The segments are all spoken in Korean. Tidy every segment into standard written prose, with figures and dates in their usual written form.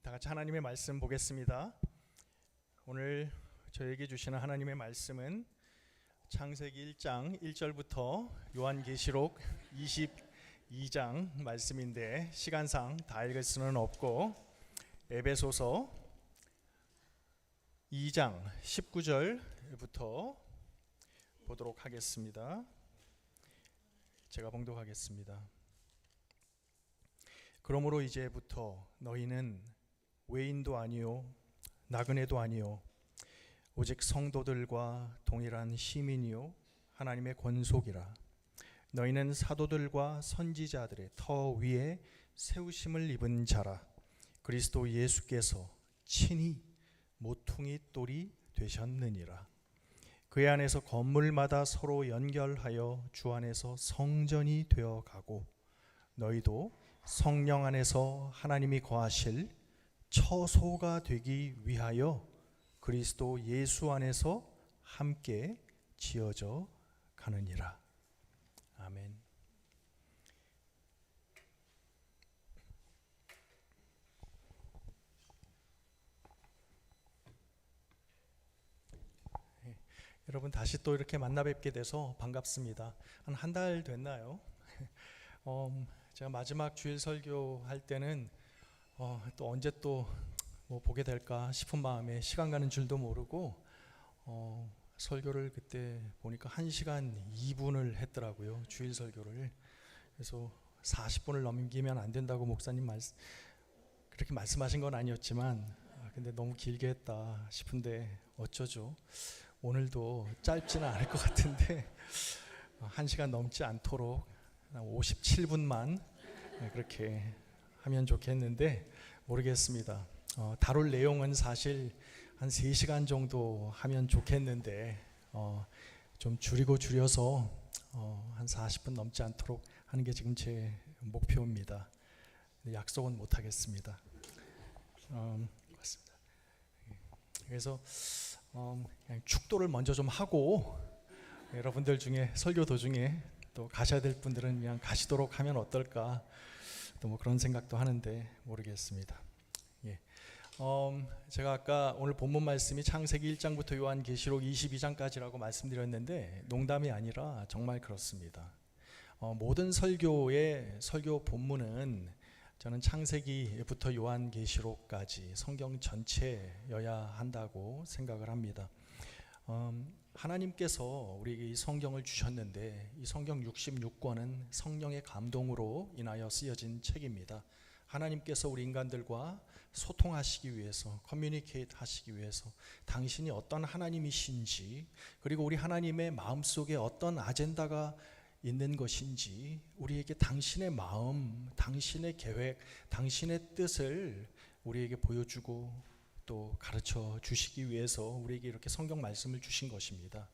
다 같이 하나님의 말씀 보겠습니다. 오늘 저에게 주시는 하나님의 말씀은 창세기 1장 1절부터 요한계시록 22장 말씀인데 시간상 다 읽을 수는 없고 에베소서 2장 19절부터 보도록 하겠습니다. 제가 봉독하겠습니다. 그러므로 이제부터 너희는 외인도 아니요 나그네도 아니요 오직 성도들과 동일한 시민이요 하나님의 권속이라. 너희는 사도들과 선지자들의 터 위에 세우심을 입은 자라. 그리스도 예수께서 친히 모퉁이 돌이 되셨느니라. 그의 안에서 건물마다 서로 연결하여 주 안에서 성전이 되어 가고 너희도 성령 안에서 하나님이 거하실 처소가 되기 위하여 그리스도 예수 안에서 함께 지어져 가느니라. 아멘. 여러분 다시 또 이렇게 만나 뵙게 돼서 반갑습니다. 한 달 됐나요? 제가 마지막 주일 설교할 때는 또 언제 또 뭐 보게 될까 싶은 마음에 시간 가는 줄도 모르고 설교를 그때 보니까 1시간 2분을 했더라고요. 주일 설교를. 그래서 40분을 넘기면 안 된다고 목사님 그렇게 말씀하신 건 아니었지만 근데 너무 길게 했다 싶은데 어쩌죠. 오늘도 짧지는 않을 것 같은데 1시간 넘지 않도록 57분만 그렇게 하면 좋겠는데 모르겠습니다. 다룰 내용은 사실 한 3시간 정도 하면 좋겠는데 좀 줄여서 한 40분 넘지 않도록 하는 게 지금 제 목표입니다. 약속은 못 하겠습니다. 맞습니다. 그래서 그냥 축도를 먼저 좀 하고 여러분들 중에 설교 도중에 또 가셔야 될 분들은 그냥 가시도록 하면 어떨까 또 뭐 그런 생각도 하는데 모르겠습니다. 제가 아까 오늘 본문 말씀이 창세기 1장부터 요한계시록 22장까지라고 말씀드렸는데 농담이 아니라 정말 그렇습니다. 모든 설교의 설교 본문은 저는 창세기부터 요한계시록까지 성경 전체여야 한다고 생각을 합니다. 하나님께서 우리에게 이 성경을 주셨는데 이 성경 66권은 성령의 감동으로 인하여 쓰여진 책입니다. 하나님께서 우리 인간들과 소통하시기 위해서, 커뮤니케이트 하시기 위해서 당신이 어떤 하나님이신지, 그리고 우리 하나님의 마음속에 어떤 아젠다가 있는 것인지, 우리에게 당신의 마음, 당신의 계획, 당신의 뜻을 우리에게 보여주고 또 가르쳐 주시기 위해서 우리에게 이렇게 성경 말씀을 주신 것입니다.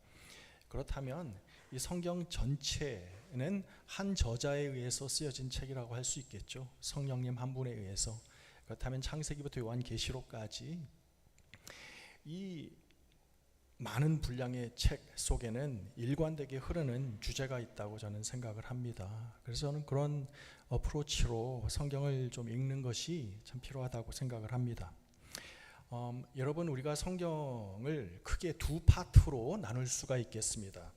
그렇다면 이 성경 전체는 한 저자에 의해서 쓰여진 책이라고 할 수 있겠죠. 성령님 한 분에 의해서. 그렇다면 창세기부터 요한계시록까지 이 많은 분량의 책 속에는 일관되게 흐르는 주제가 있다고 저는 생각을 합니다. 그래서 저는 그런 어프로치로 성경을 좀 읽는 것이 참 필요하다고 생각을 합니다. 여러분, 우리가 성경을 크게 두 파트로 나눌 수가 있겠습니다.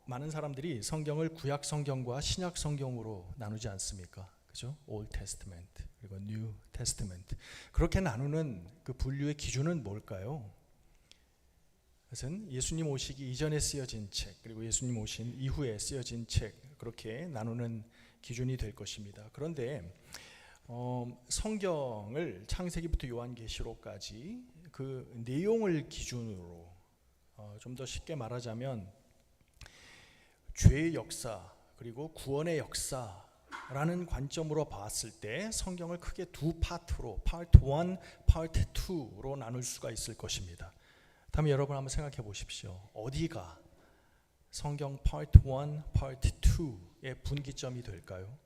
많은 사람들이 성경을 구약 성경과 신약 성경으로 나누지 않습니까? 그죠? Old Testament 그리고 New Testament. 그렇게 나누는 그 분류의 기준은 뭘까요? 그것은 예수님 오시기 이전에 쓰여진 책, 그리고 예수님 오신 이후에 쓰여진 책, 그렇게 나누는 기준이 될 것입니다. 그런데 성경을 창세기부터 요한계시록까지 그 내용을 기준으로 좀 더 쉽게 말하자면 죄의 역사 그리고 구원의 역사라는 관점으로 봤을 때 성경을 크게 두 파트로 파트 1, 파트 2로 나눌 수가 있을 것입니다. 다음에 여러분 한번 생각해 보십시오. 어디가 성경 파트 1, 파트 2의 분기점이 될까요?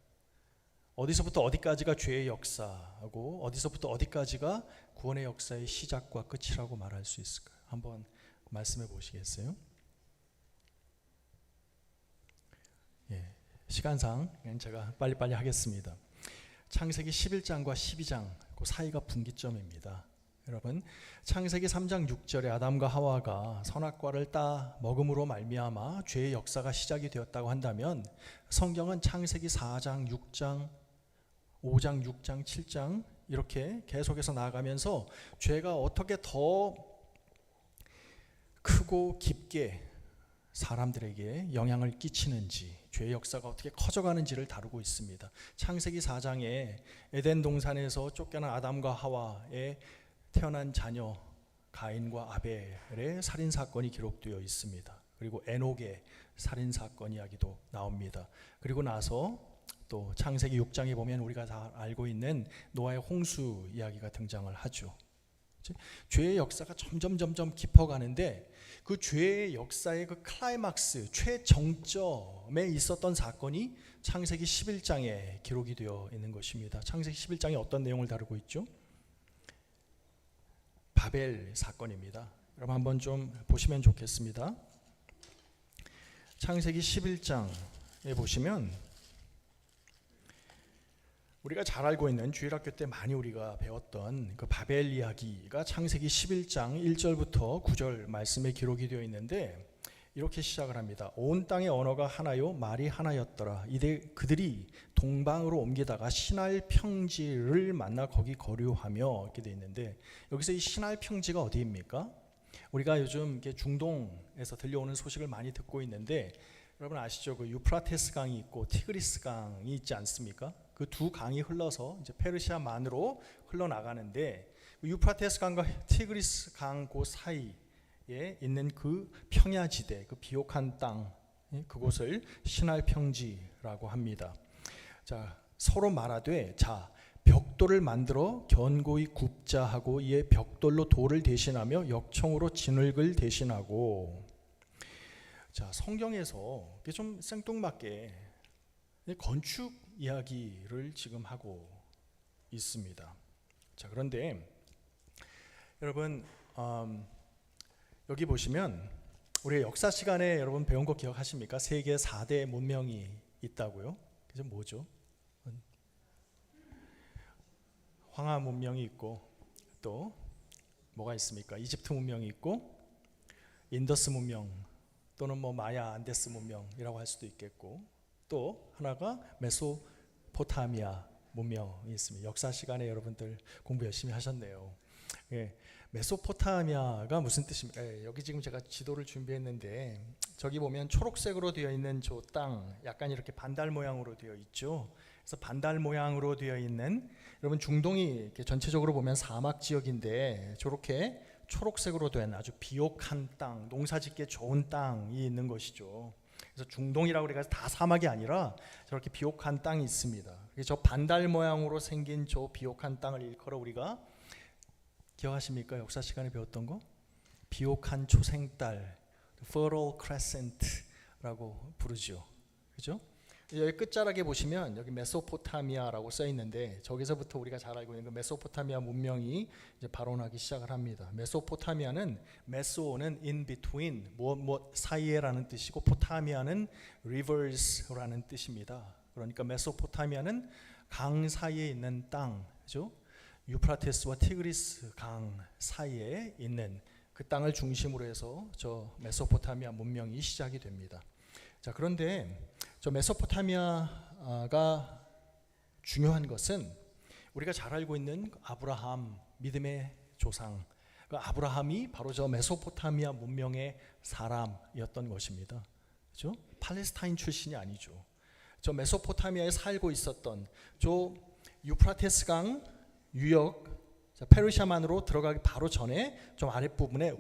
어디서부터 어디까지가 죄의 역사하고 어디서부터 어디까지가 구원의 역사의 시작과 끝이라고 말할 수 있을까요? 한번 말씀해 보시겠어요? 시간상 제가 빨리빨리 하겠습니다. 창세기 11장과 12장 그 사이가 분기점입니다. 여러분, 창세기 3장 6절에 아담과 하와가 선악과를 따 먹음으로 말미암아 죄의 역사가 시작이 되었다고 한다면, 성경은 창세기 4장, 6장, 5장, 6장, 7장 이렇게 계속해서 나아가면서 죄가 어떻게 더 크고 깊게 사람들에게 영향을 끼치는지, 죄의 역사가 어떻게 커져가는지를 다루고 있습니다. 창세기 4장에 에덴 동산에서 쫓겨난 아담과 하와의 태어난 자녀 가인과 아벨의 살인사건이 기록되어 있습니다. 그리고 에녹의 살인사건 이야기도 나옵니다. 그리고 나서 또 창세기 6장에 보면 우리가 다 알고 있는 노아의 홍수 이야기가 등장을 하죠. 죄의 역사가 점점 깊어가는데, 그 죄의 역사의 그 클라이막스, 최정점에 있었던 사건이 창세기 11장에 기록이 되어 있는 것입니다. 창세기 11장에 어떤 내용을 다루고 있죠? 바벨 사건입니다. 여러분 한번 좀 보시면 좋겠습니다. 창세기 11장에 보시면 우리가 잘 알고 있는 주일학교 때 많이 우리가 배웠던 그 바벨 이야기가 창세기 11장 1절부터 9절 말씀에 기록이 되어 있는데, 이렇게 시작을 합니다. 온 땅의 언어가 하나요 말이 하나였더라. 이때 그들이 동방으로 옮기다가 시날 평지를 만나 거기 거류하며, 이렇게 되어 있는데, 여기서 이 시날 평지가 어디입니까? 우리가 요즘 이렇게 중동에서 들려오는 소식을 많이 듣고 있는데, 여러분 아시죠? 그 유프라테스 강이 있고 티그리스 강이 있지 않습니까? 그 두 강이 흘러서 이제 페르시아만으로 흘러나가는데, 유프라테스 강과 티그리스 강 그 사이에 있는 그 평야지대, 그 비옥한 땅, 그곳을 시날 평지라고 합니다. 자, 서로 말하되, 자, 벽돌을 만들어 견고히 굽자 하고, 이에 벽돌로 돌을 대신하며 역청으로 진흙을 대신하고. 자, 성경에서 좀 생뚱맞게 건축 이야기를 지금 하고 있습니다. 자, 그런데 여러분 여기 보시면 우리 역사 시간에 여러분 배운 거 기억하십니까? 세계 4대 문명이 있다고요. 그게 뭐죠? 황하 문명이 있고, 또 뭐가 있습니까? 이집트 문명이 있고, 인더스 문명 또는 뭐 마야 안데스 문명이라고 할 수도 있겠고, 또 하나가 메소포타미아 문명이 있습니다. 역사 시간에 여러분들 공부 열심히 하셨네요. 예, 메소포타미아가 무슨 뜻입니까? 예, 여기 지금 제가 지도를 준비했는데, 저기 보면 초록색으로 되어 있는 저 땅, 약간 이렇게 반달 모양으로 되어 있죠. 그래서 반달 모양으로 되어 있는, 여러분 중동이 이렇게 전체적으로 보면 사막 지역인데, 저렇게 초록색으로 된 아주 비옥한 땅, 농사짓기에 좋은 땅이 있는 것이죠. 그래서 중동이라고 우리가 다 사막이 아니라 저렇게 비옥한 땅이 있습니다. 저 반달 모양으로 생긴 저 비옥한 땅을 일컬어 우리가 기억하십니까? 역사 시간에 배웠던 거? 비옥한 초생딸, Fertile Crescent라고 부르죠. 그죠? 여기 끝자락에 보시면 여기 메소포타미아라고 써 있는데, 저기서부터 우리가 잘 알고 있는 그 메소포타미아 문명이 이제 발원하기 시작을 합니다. 메소포타미아는, 메소는 in between, 뭐 사이에라는 뜻이고, 포타미아는 rivers라는 뜻입니다. 그러니까 메소포타미아는 강 사이에 있는 땅, 그죠? 유프라테스와 티그리스 강 사이에 있는 그 땅을 중심으로 해서 저 메소포타미아 문명이 시작이 됩니다. 자, 그런데 저 메소포타미아가 중요한 것은 우리가 잘 알고 있는 아브라함, 믿음의 조상, 그 아브라함이 바로 저 메소포타미아 문명의 사람이었던 것입니다. 그렇죠? 팔레스타인 출신이 아니죠. 저 메소포타미아에 살고 있었던 저 유프라테스 강 유역, 페르시아만으로 들어가기 바로 전에 좀 아랫부분에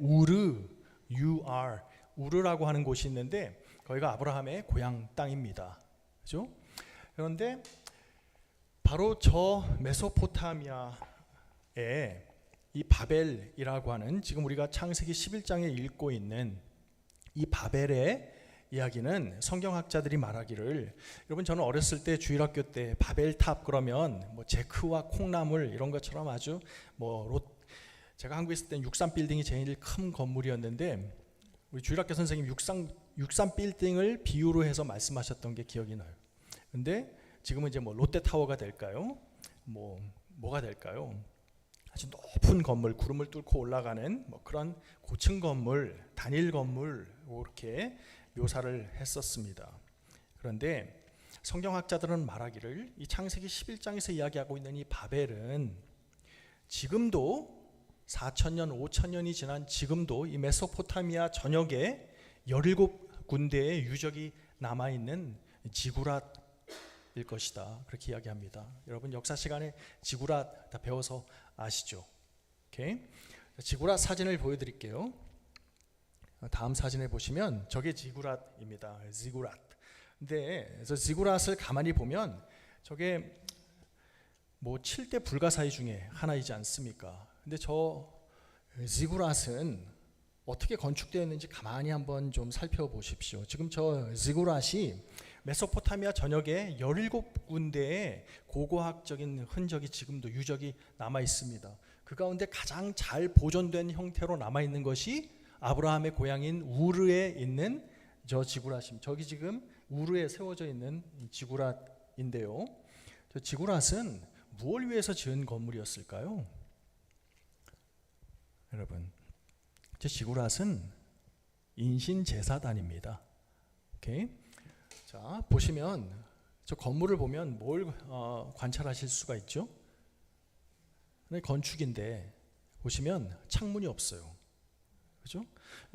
우르라고 하는 곳이 있는데, 거기가 아브라함의 고향 땅입니다. 그렇죠? 그런데 바로 저 메소포타미아에 이 바벨이라고 하는, 지금 우리가 창세기 11장에 읽고 있는 이 바벨의 이야기는, 성경학자들이 말하기를, 여러분 저는 어렸을 때 주일학교 때 바벨탑 그러면 뭐 제크와 콩나물 이런 것처럼 아주 제가 한국에 있을 땐 63 빌딩이 제일 큰 건물이었는데, 우리 주일학교 선생님 63 빌딩을 비유로 해서 말씀하셨던 게 기억이 나요. 근데 지금은 이제 뭐 롯데타워가 될까요? 뭐가 될까요? 아주 높은 건물, 구름을 뚫고 올라가는 그런 고층 건물, 단일 건물 이렇게 묘사를 했었습니다. 그런데 성경학자들은 말하기를 이 창세기 11장에서 이야기하고 있는 이 바벨은 지금도 4,000년, 5,000년이 지난 지금도 이 메소포타미아 전역에 17군데의 유적이 남아있는 지구랏일 것이다. 그렇게 이야기합니다. 여러분 역사 시간에 지구랏 다 배워서 아시죠? 오케이. 지구랏 사진을 보여드릴게요. 다음 사진에 보시면 저게 지구랏입니다. 지구랏. 근데 저 지구랏을 가만히 보면 저게 7대 불가사의 중에 하나이지 않습니까? 근데 저 지구랏은 어떻게 건축되어 있는지 가만히 한번 좀 살펴보십시오. 지금 저 지구랏이 메소포타미아 전역에 17군데의 고고학적인 흔적이 지금도 유적이 남아 있습니다. 그 가운데 가장 잘 보존된 형태로 남아 있는 것이 아브라함의 고향인 우르에 있는 저 지구랏입니다. 저기 지금 우르에 세워져 있는 지구랏인데요. 저 지구랏은 무엇을 위해서 지은 건물이었을까요? 여러분, 저 지구랏은 인신제사단입니다. 오케이. 자, 보시면 저 건물을 보면 뭘 관찰하실 수가 있죠? 건축인데 보시면 창문이 없어요. 그죠?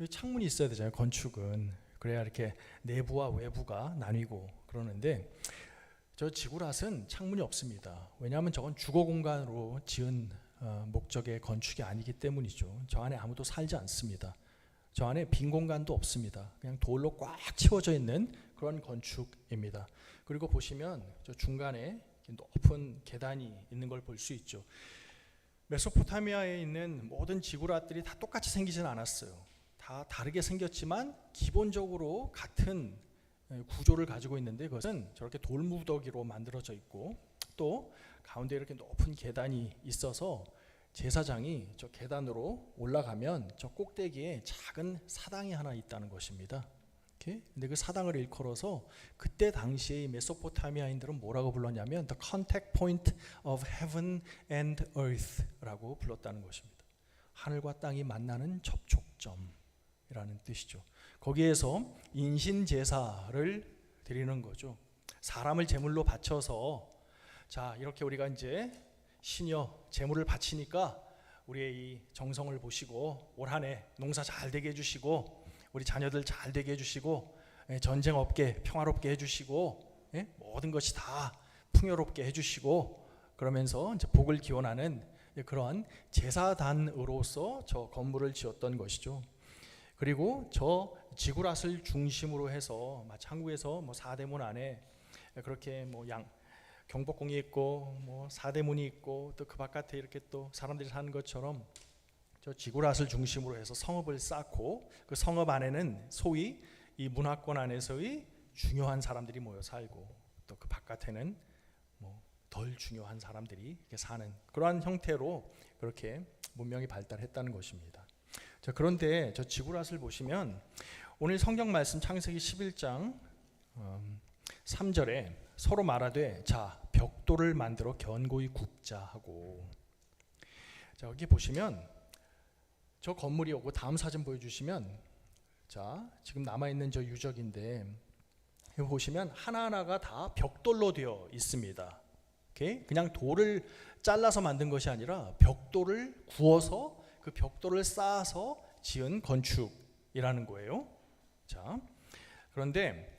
창문이 있어야 되잖아요. 건축은 그래야 이렇게 내부와 외부가 나뉘고 그러는데 저 지구랏은 창문이 없습니다. 왜냐하면 저건 주거 공간으로 지은 목적의 건축이 아니기 때문이죠. 저 안에 아무도 살지 않습니다. 저 안에 빈 공간도 없습니다. 그냥 돌로 꽉 채워져 있는 그런 건축입니다. 그리고 보시면 저 중간에 높은 계단이 있는 걸 볼 수 있죠. 메소포타미아에 있는 모든 지구랏들이 다 똑같이 생기지는 않았어요. 다 다르게 생겼지만 기본적으로 같은 구조를 가지고 있는데 그것은 저렇게 돌무더기로 만들어져 있고 또 가운데 이렇게 높은 계단이 있어서 제사장이 저 계단으로 올라가면 저 꼭대기에 작은 사당이 하나 있다는 것입니다. 근데 그 사당을 일컬어서 그때 당시에 메소포타미아인들은 뭐라고 불렀냐면 The contact point of heaven and earth라고 불렀다는 것입니다. 하늘과 땅이 만나는 접촉점이라는 뜻이죠. 거기에서 인신제사를 드리는 거죠. 사람을 제물로 바쳐서 자 이렇게 우리가 이제 신여 제물을 바치니까 우리의 이 정성을 보시고 올 한 해 농사 잘 되게 해주시고 우리 자녀들 잘 되게 해주시고 전쟁 없게 평화롭게 해주시고 모든 것이 다 풍요롭게 해주시고 그러면서 이제 복을 기원하는 그런 제사단으로서 저 건물을 지었던 것이죠. 그리고 저 지구랏을 중심으로 해서 마치 한국에서 사대문 안에 그렇게 경복궁이 있고 사대문이 있고 또 그 바깥에 이렇게 또 사람들이 사는 것처럼 저 지구랏을 중심으로 해서 성읍을 쌓고 그 성읍 안에는 소위 이 문화권 안에서의 중요한 사람들이 모여 살고 또 그 바깥에는 덜 중요한 사람들이 이렇게 사는 그러한 형태로 그렇게 문명이 발달했다는 것입니다. 자, 그런데 저 지구랏을 보시면 오늘 성경 말씀 창세기 11장 3절에 서로 말하되 자 벽돌을 만들어 견고히 굽자 하고 자 여기 보시면 저 건물이 오고 다음 사진 보여주시면 자 지금 남아있는 저 유적인데 여기 보시면 하나하나가 다 벽돌로 되어 있습니다. 오케이? 그냥 돌을 잘라서 만든 것이 아니라 벽돌을 구워서 그 벽돌을 쌓아서 지은 건축이라는 거예요. 자 그런데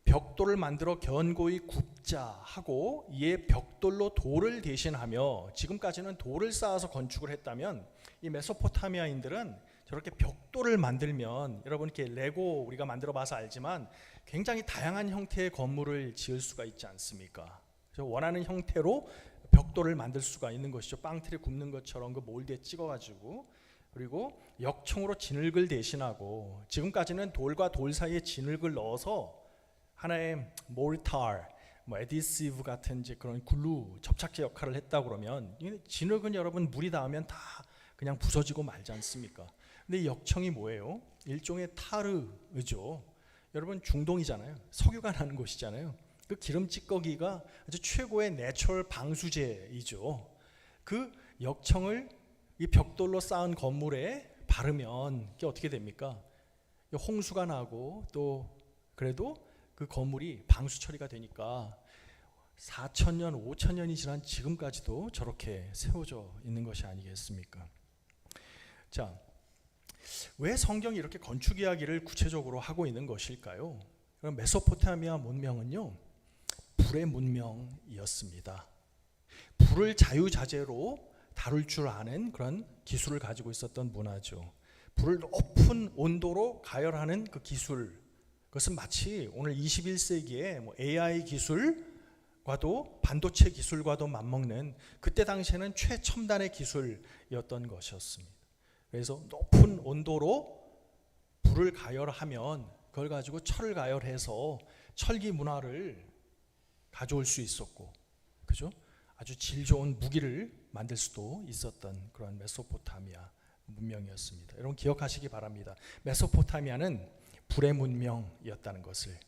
벽돌을 만들어 견고히 굽자 하고 이에 벽돌로 돌을 대신하며 지금까지는 돌을 쌓아서 건축을 했다면 이 메소포타미아인들은 저렇게 벽돌을 만들면 여러분 이렇게 레고 우리가 만들어 봐서 알지만 굉장히 다양한 형태의 건물을 지을 수가 있지 않습니까? 그래서 원하는 형태로 벽돌을 만들 수가 있는 것이죠. 빵틀에 굽는 것처럼 그 몰드에 찍어가지고 그리고 역청으로 진흙을 대신하고 지금까지는 돌과 돌 사이에 진흙을 넣어서 하나의 몰타르, 에디시브 같은 이제 그런 글루 접착제 역할을 했다 그러면 진흙은 여러분 물이 닿으면 다 그냥 부서지고 말지 않습니까? 근데 이 역청이 뭐예요? 일종의 타르죠. 여러분 중동이잖아요. 석유가 나는 곳이잖아요. 그 기름 찌꺼기가 아주 최고의 내추럴 방수제이죠. 그 역청을 이 벽돌로 쌓은 건물에 바르면 이게 어떻게 됩니까? 홍수가 나고 또 그래도 그 건물이 방수 처리가 되니까 4,000년, 5,000년이 지난 지금까지도 저렇게 세워져 있는 것이 아니겠습니까? 자, 왜 성경이 이렇게 건축 이야기를 구체적으로 하고 있는 것일까요? 그럼 메소포타미아 문명은요, 불의 문명이었습니다. 불을 자유자재로 다룰 줄 아는 그런 기술을 가지고 있었던 문화죠. 불을 높은 온도로 가열하는 그 기술, 그것은 마치 오늘 21세기의 AI 기술과도 반도체 기술과도 맞먹는 그때 당시에는 최첨단의 기술이었던 것이었습니다. 그래서 높은 온도로 불을 가열하면 그걸 가지고 철을 가열해서 철기 문화를 가져올 수 있었고, 그죠? 아주 질 좋은 무기를 만들 수도 있었던 그런 메소포타미아 문명이었습니다. 여러분 기억하시기 바랍니다. 메소포타미아는 불의 문명이었다는 것을.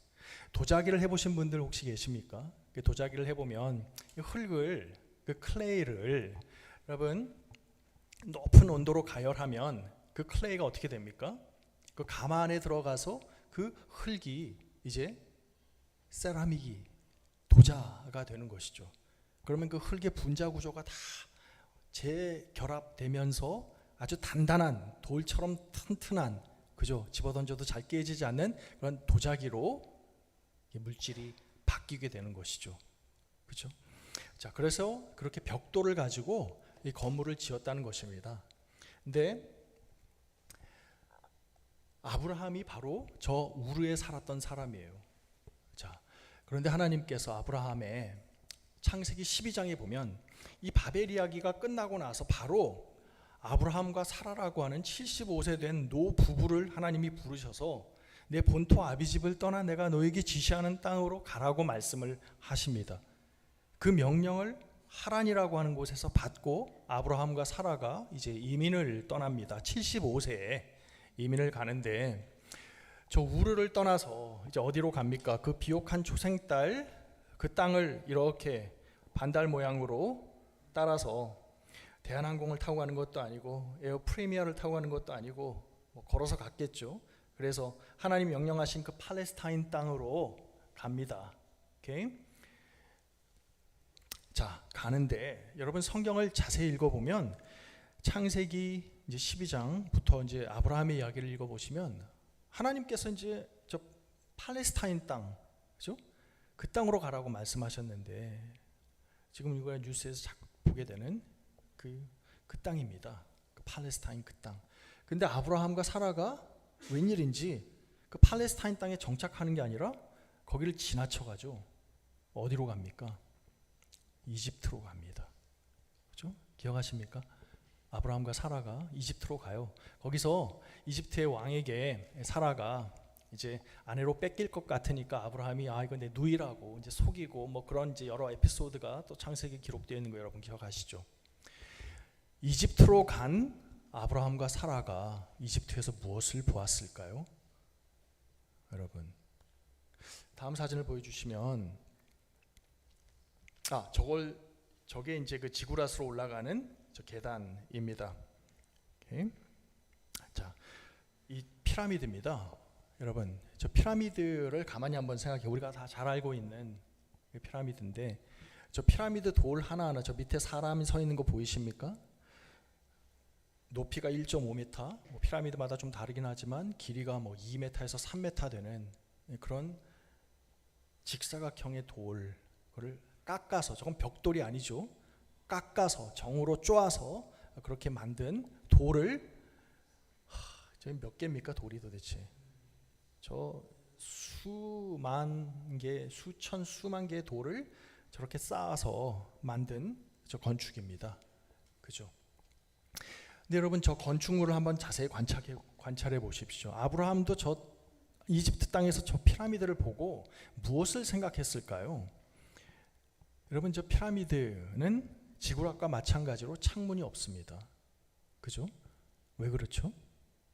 도자기를 해보신 분들 혹시 계십니까? 도자기를 해보면 흙을, 그 클레이를 여러분 높은 온도로 가열하면 그 클레이가 어떻게 됩니까? 그 가마 안에 들어가서 그 흙이 이제 세라믹이 도자가 되는 것이죠. 그러면 그 흙의 분자 구조가 다 재결합되면서 아주 단단한 돌처럼 튼튼한, 그죠? 집어던져도 잘 깨지지 않는 그런 도자기로 물질이 바뀌게 되는 것이죠. 그죠? 자, 그래서 그렇게 벽돌을 가지고 이 건물을 지었다는 것입니다. 근데 아브라함이 바로 저 우르에 살았던 사람이에요. 자, 그런데 하나님께서 아브라함의 창세기 12장에 보면 이 바벨 이야기가 끝나고 나서 바로 아브라함과 사라라고 하는 75세 된 노 부부를 하나님이 부르셔서 내 본토 아비집을 떠나 내가 너에게 지시하는 땅으로 가라고 말씀을 하십니다. 그 명령을 하란이라고 하는 곳에서 받고 아브라함과 사라가 이제 이민을 떠납니다. 75세에 이민을 가는데 저 우르를 떠나서 이제 어디로 갑니까? 그 비옥한 초생딸 그 땅을 이렇게 반달 모양으로 따라서 대한항공을 타고 가는 것도 아니고 에어 프리미어를 타고 가는 것도 아니고 걸어서 갔겠죠. 그래서 하나님 명령하신 그 팔레스타인 땅으로 갑니다. 오케이? 자, 가는데 여러분 성경을 자세히 읽어보면 창세기 이제 12장부터 이제 아브라함의 이야기를 읽어보시면 하나님께서 이제 저 팔레스타인 땅, 그죠? 그 땅으로 가라고 말씀하셨는데 지금 이거 뉴스에서 자꾸 보게 되는 그 땅입니다. 그 팔레스타인 그 땅. 근데 아브라함과 사라가 웬일인지 그 팔레스타인 땅에 정착하는 게 아니라 거기를 지나쳐가죠. 어디로 갑니까? 이집트로 갑니다. 그죠? 기억하십니까? 아브라함과 사라가 이집트로 가요. 거기서 이집트의 왕에게 사라가 이제 아내로 뺏길 것 같으니까 아브라함이 이거 내 누이라고 이제 속이고 뭐 그런 이제 여러 에피소드가 또 창세기에 기록되어 있는 거 여러분 기억하시죠? 이집트로 간 아브라함과 사라가 이집트에서 무엇을 보았을까요? 여러분 다음 사진을 보여주시면 저게 이제 그 지구라스로 올라가는 저 계단입니다. 오케이. 자, 이 피라미드입니다. 여러분 저 피라미드를 가만히 한번 생각해. 우리가 다 잘 알고 있는 피라미드인데 저 피라미드 돌 하나하나 저 밑에 사람이 서 있는 거 보이십니까? 높이가 1.5m, 피라미드마다 좀 다르긴 하지만 길이가 2m에서 3m 되는 그런 직사각형의 돌을 깎아서, 저건 벽돌이 아니죠. 깎아서 정으로 쪼아서 그렇게 만든 돌을 저희 몇 개입니까 돌이 도대체? 저 수만 개, 수만 개의 돌을 저렇게 쌓아서 만든 저 건축입니다. 그죠? 근데 여러분 저 건축물을 한번 자세히 관찰해 보십시오. 아브라함도 저 이집트 땅에서 저 피라미드를 보고 무엇을 생각했을까요? 여러분 저 피라미드는 지구락과 마찬가지로 창문이 없습니다. 그죠? 왜 그렇죠?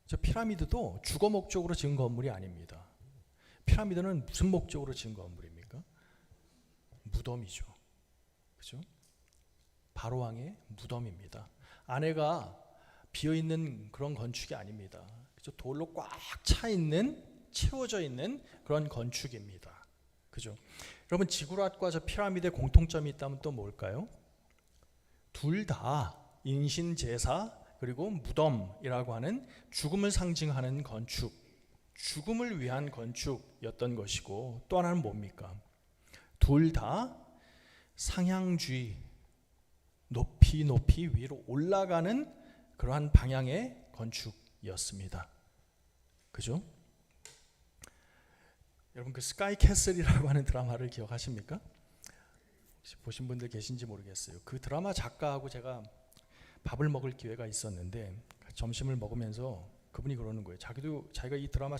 저 피라미드도 주거 목적으로 지은 건물이 아닙니다. 피라미드는 무슨 목적으로 지은 건물입니까? 무덤이죠. 그죠? 바로 왕의 무덤입니다. 안에가 비어 있는 그런 건축이 아닙니다. 그죠? 돌로 꽉 차 있는, 채워져 있는 그런 건축입니다. 그죠? 여러분, 지구рат과 저 피라미드의 공통점이 있다면 또 뭘까요? 둘 다 인신 제사 그리고 무덤이라고 하는 죽음을 상징하는 건축, 죽음을 위한 건축이었던 것이고, 또 하나는 뭡니까? 둘 다 상향주의, 높이 높이 위로 올라가는 그러한 방향의 건축이었습니다. 그죠? 여러분, 그 스카이 캐슬이라고 하는 드라마를 기억하십니까? 혹시 보신 분들 계신지 모르겠어요. 그 드라마 작가하고 제가 밥을 먹을 기회가 있었는데, 점심을 먹으면서 그분이 그러는 거예요. 자기가 이 드라마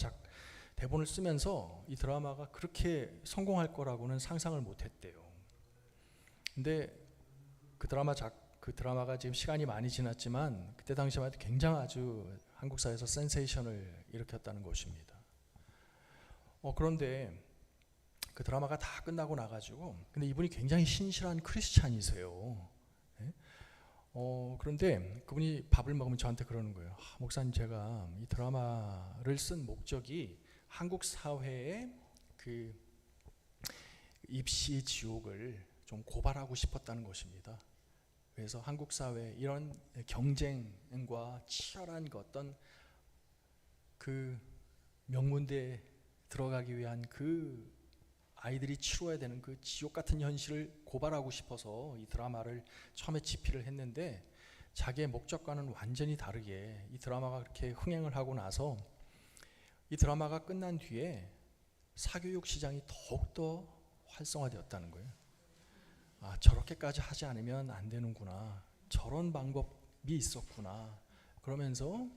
대본을 쓰면서 이 드라마가 그렇게 성공할 거라고는 상상을 못했대요. 근데 그 드라마가 지금 시간이 많이 지났지만 그때 당시만 해도 굉장히 아주 한국 사회에서 센세이션을 일으켰다는 것입니다. 그런데 그 드라마가 다 끝나고 나가지고, 근데 이분이 굉장히 신실한 크리스찬이세요. 네? 그런데 그분이 밥을 먹으면 저한테 그러는 거예요. 목사님, 제가 이 드라마를 쓴 목적이 한국 사회의 그 입시 지옥을 좀 고발하고 싶었다는 것입니다. 그래서 한국 사회 이런 경쟁과 치열한 어떤 그 명문대에 들어가기 위한 그 아이들이 치러야 되는 그 지옥 같은 현실을 고발하고 싶어서 이 드라마를 처음에 집필을 했는데, 자기의 목적과는 완전히 다르게 이 드라마가 그렇게 흥행을 하고 나서 이 드라마가 끝난 뒤에 사교육 시장이 더욱더 활성화되었다는 거예요. 저렇게까지 하지 않으면 안 되는구나, 저런 방법이 있었구나, 그러면서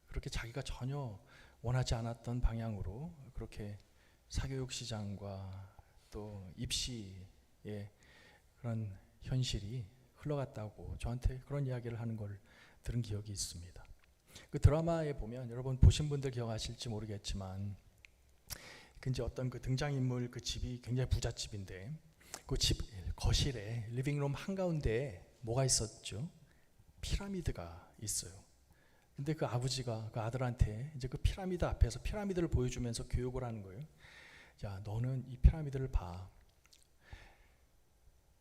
그렇게 자기가 전혀 원하지 않았던 방향으로 그렇게 사교육 시장과 또 입시의 그런 현실이 흘러갔다고 저한테 그런 이야기를 하는 걸 들은 기억이 있습니다. 그 드라마에 보면, 여러분 보신 분들 기억하실지 모르겠지만, 이제 어떤 그 등장인물 그 집이 굉장히 부잣집인데, 그 집 거실에 리빙룸 한가운데에 뭐가 있었죠? 피라미드가 있어요. 근데 그 아버지가 그 아들한테 이제 그 피라미드 앞에서 피라미드를 보여주면서 교육을 하는 거예요. 야, 너는 이 피라미드를 봐.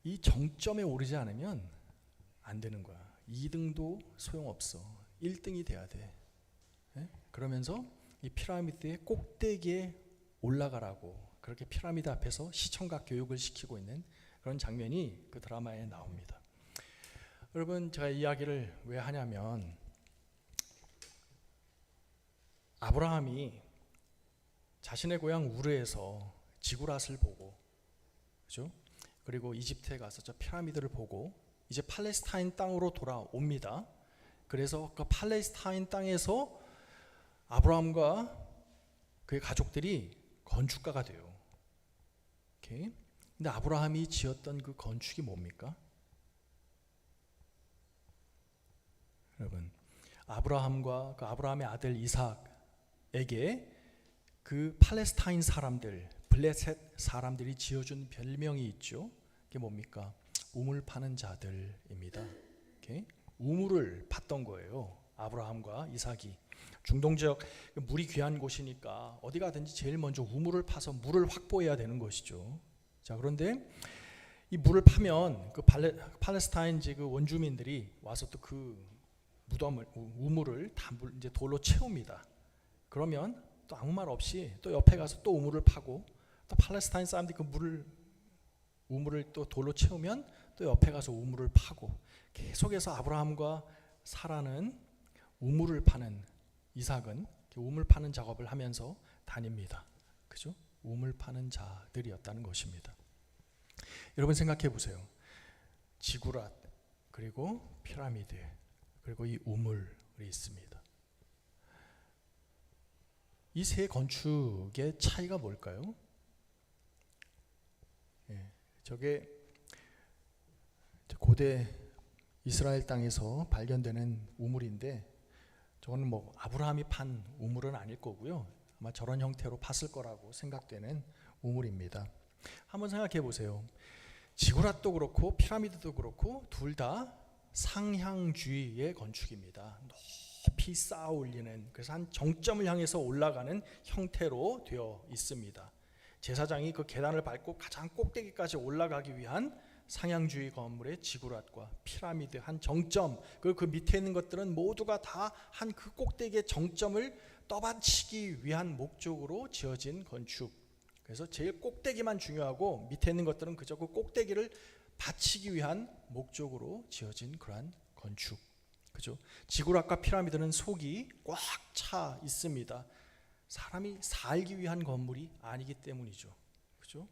이 정점에 오르지 않으면 안 되는 거야. 2등도 소용없어. 1등이 돼야 돼. 네? 그러면서 이 피라미드의 꼭대기에 올라가라고 그렇게 피라미드 앞에서 시청각 교육을 시키고 있는 그런 장면이 그 드라마에 나옵니다. 여러분, 제가 이 이야기를 왜 하냐면, 아브라함이 자신의 고향 우르에서 지구랏을 보고, 그죠? 그리고 이집트에 가서 저 피라미드를 보고 이제 팔레스타인 땅으로 돌아옵니다. 그래서 그 팔레스타인 땅에서 아브라함과 그의 가족들이 건축가가 돼요. 오케이? 근데 아브라함이 지었던 그 건축이 뭡니까? 여러분, 아브라함과 그 아브라함의 아들 이삭에게 그 팔레스타인 사람들, 블레셋 사람들이 지어준 별명이 있죠. 그게 뭡니까? 우물 파는 자들입니다. 오케이? 우물을 팠던 거예요. 아브라함과 이삭이. 중동 지역 물이 귀한 곳이니까 어디 가든지 제일 먼저 우물을 파서 물을 확보해야 되는 것이죠. 자, 그런데 이 물을 파면 그 팔레스타인 그 원주민들이 와서 또 그 우물을 다 이제 돌로 채웁니다. 그러면 또 아무 말 없이 또 옆에 가서 또 우물을 파고, 또 팔레스타인 사람들이 그 우물을 또 돌로 채우면 또 옆에 가서 우물을 파고, 계속해서 아브라함과 사라는 우물을 파는, 이삭은 우물 파는 작업을 하면서 다닙니다. 그죠? 우물 파는 자들이었다는 것입니다. 여러분 생각해 보세요. 지구랏, 그리고 피라미드, 그리고 이 우물이 있습니다. 이 세 건축의 차이가 뭘까요? 저게 고대 이스라엘 땅에서 발견되는 우물인데, 저거는 뭐 아브라함이 판 우물은 아닐 거고요. 아마 저런 형태로 팠을 거라고 생각되는 우물입니다. 한번 생각해 보세요. 지구рат도 그렇고 피라미드도 그렇고 둘 다 상향주의의 건축입니다. 높이 쌓아 올리는, 그래서 한 정점을 향해서 올라가는 형태로 되어 있습니다. 제사장이 그 계단을 밟고 가장 꼭대기까지 올라가기 위한 상향주의 건물의 지구рат과 피라미드 한 정점, 그 밑에 있는 것들은 모두가 다 한 그 꼭대기의 정점을 떠받치기 위한 목적으로 지어진 건축. 그래서 제일 꼭대기만 중요하고 밑에 있는 것들은 그저 그 꼭대기를 받치기 위한 목적으로 지어진 그러한 건축. 그죠? 지구락과 피라미드는 속이 꽉 차 있습니다. 사람이 살기 위한 건물이 아니기 때문이죠. 그죠?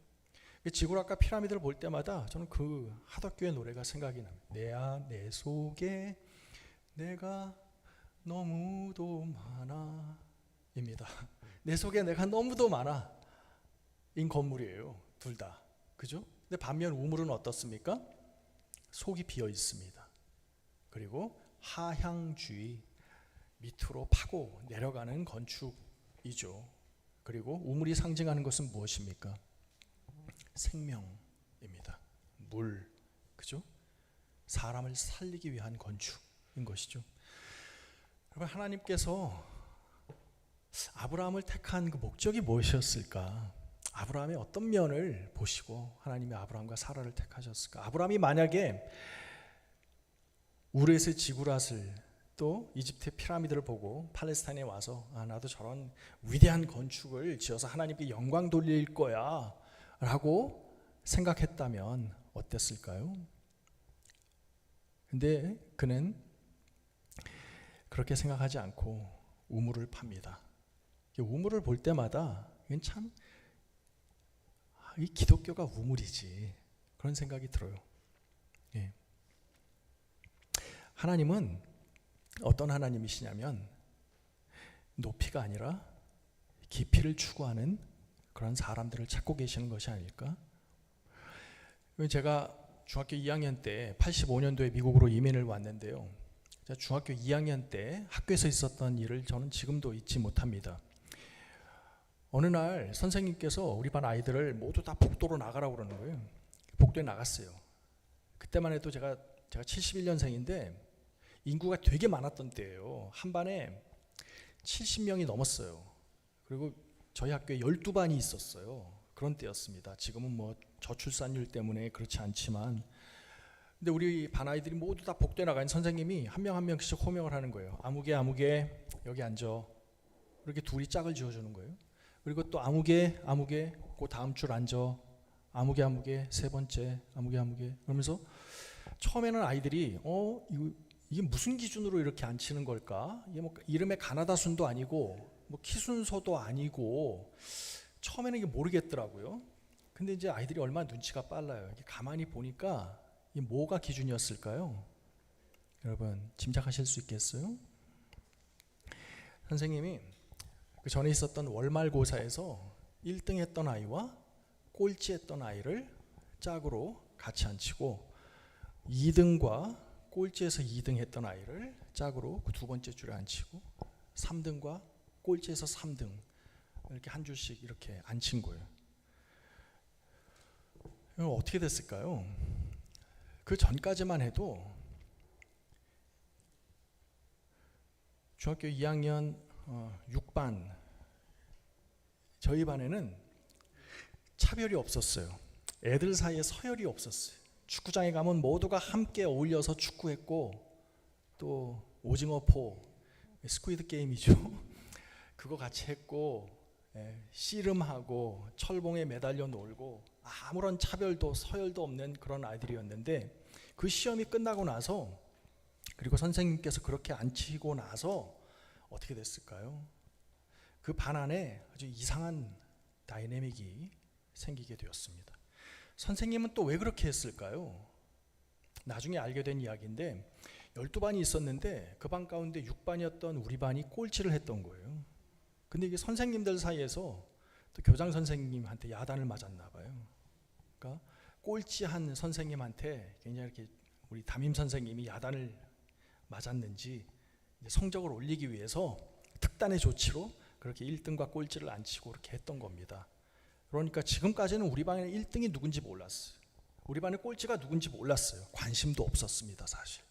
지구락과 피라미드를 볼 때마다 저는 그 하덕교의 노래가 생각이 납니다. 내 속에 내가 너무도 많아 입니다. 내 속에 내가 너무도 많아 인 건물이에요. 둘 다. 그죠? 근데 반면 우물은 어떻습니까? 속이 비어 있습니다. 그리고 하향주의, 밑으로 파고 내려가는 건축이죠. 그리고 우물이 상징하는 것은 무엇입니까? 생명입니다. 물, 그죠? 사람을 살리기 위한 건축인 것이죠. 여러분, 하나님께서 아브라함을 택한 그 목적이 무엇이었을까? 아브라함의 어떤 면을 보시고 하나님이 아브라함과 사라를 택하셨을까? 아브라함이 만약에 우르에서 지구랏을 또 이집트의 피라미드를 보고 팔레스타인에 와서 나도 저런 위대한 건축을 지어서 하나님께 영광 돌릴 거야 라고 생각했다면 어땠을까요? 근데 그는 그렇게 생각하지 않고 우물을 팝니다. 우물을 볼 때마다 이건 참 이 기독교가 우물이지 그런 생각이 들어요. 예. 하나님은 어떤 하나님이시냐면 높이가 아니라 깊이를 추구하는 그런 사람들을 찾고 계시는 것이 아닐까? 제가 중학교 2학년 때 85년도에 미국으로 이민을 왔는데요. 제가 중학교 2학년 때 학교에서 있었던 일을 저는 지금도 잊지 못합니다. 어느 날 선생님께서 우리 반 아이들을 모두 다 복도로 나가라고 그러는 거예요. 복도에 나갔어요. 그때만 해도 제가 71년생인데 인구가 되게 많았던 때예요. 한 반에 70명이 넘었어요. 그리고 저희 학교에 12반이 있었어요. 그런 때였습니다. 지금은 뭐 저출산율 때문에 그렇지 않지만, 근데 우리 반 아이들이 모두 다 복도에 나가는 선생님이 한 명 한 명씩 호명을 하는 거예요. 아무개 아무개 여기 앉아. 이렇게 둘이 짝을 지어주는 거예요. 그리고 또 아무개 아무개 그 다음 줄 앉아. 아무개 아무개 세 번째 아무개 아무개. 그러면서 처음에는 아이들이 이게 무슨 기준으로 이렇게 앉히는 걸까? 이게 뭐 이름에 가나다 순도 아니고 뭐 키 순서도 아니고 처음에는 이게 모르겠더라고요. 근데 이제 아이들이 얼마나 눈치가 빨라요. 이게 가만히 보니까 이게 뭐가 기준이었을까요? 여러분 짐작하실 수 있겠어요? 선생님이 그 전에 있었던 월말고사에서 1등 했던 아이와 꼴찌 했던 아이를 짝으로 같이 앉히고 2등과 꼴찌에서 2등 했던 아이를 짝으로 그 두 번째 줄에 앉히고 3등과 꼴찌에서 3등 이렇게 한 줄씩 이렇게 앉힌 거예요. 이건 어떻게 됐을까요? 그 전까지만 해도 중학교 2학년 6반 저희 반에는 차별이 없었어요. 애들 사이에 서열이 없었어요. 축구장에 가면 모두가 함께 어울려서 축구했고 또 오징어 포, 스퀴드 게임이죠. 그거 같이 했고 씨름하고 철봉에 매달려 놀고 아무런 차별도 서열도 없는 그런 아이들이었는데 그 시험이 끝나고 나서 그리고 선생님께서 그렇게 앉히고 나서 어떻게 됐을까요? 그 반 안에 아주 이상한 다이내믹이 생기게 되었습니다. 선생님은 또 왜 그렇게 했을까요? 나중에 알게 된 이야기인데 12반이 있었는데 그 반 가운데 6반이었던 우리 반이 꼴찌를 했던 거예요. 근데 이게 선생님들 사이에서 또 교장 선생님한테 야단을 맞았나 봐요. 그러니까 꼴찌한 선생님한테 굉장히 이렇게 우리 담임 선생님이 야단을 맞았는지 성적을 올리기 위해서 특단의 조치로 그렇게 1등과 꼴찌를 앉히고 그렇게 했던 겁니다. 그러니까 지금까지는 우리 반의 1등이 누군지 몰랐어요. 우리 반의 꼴찌가 누군지 몰랐어요. 관심도 없었습니다, 사실.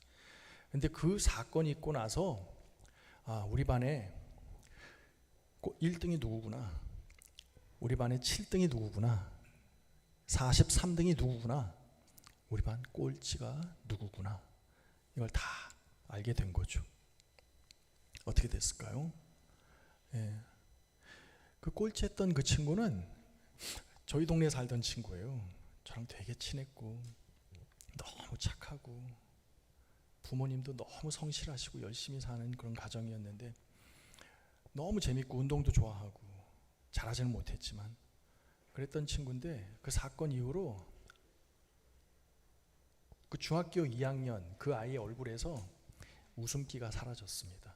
근데 그 사건이 있고 나서 우리 반에 1등이 누구구나, 우리 반의 7등이 누구구나, 43등이 누구구나, 우리 반 꼴찌가 누구구나, 이걸 다 알게 된 거죠. 어떻게 됐을까요? 그 꼴찌했던 그 친구는 저희 동네에 살던 친구예요. 저랑 되게 친했고 너무 착하고 부모님도 너무 성실하시고 열심히 사는 그런 가정이었는데, 너무 재밌고 운동도 좋아하고 잘하지는 못했지만 그랬던 친구인데, 그 사건 이후로 그 중학교 2학년 그 아이의 얼굴에서 웃음기가 사라졌습니다.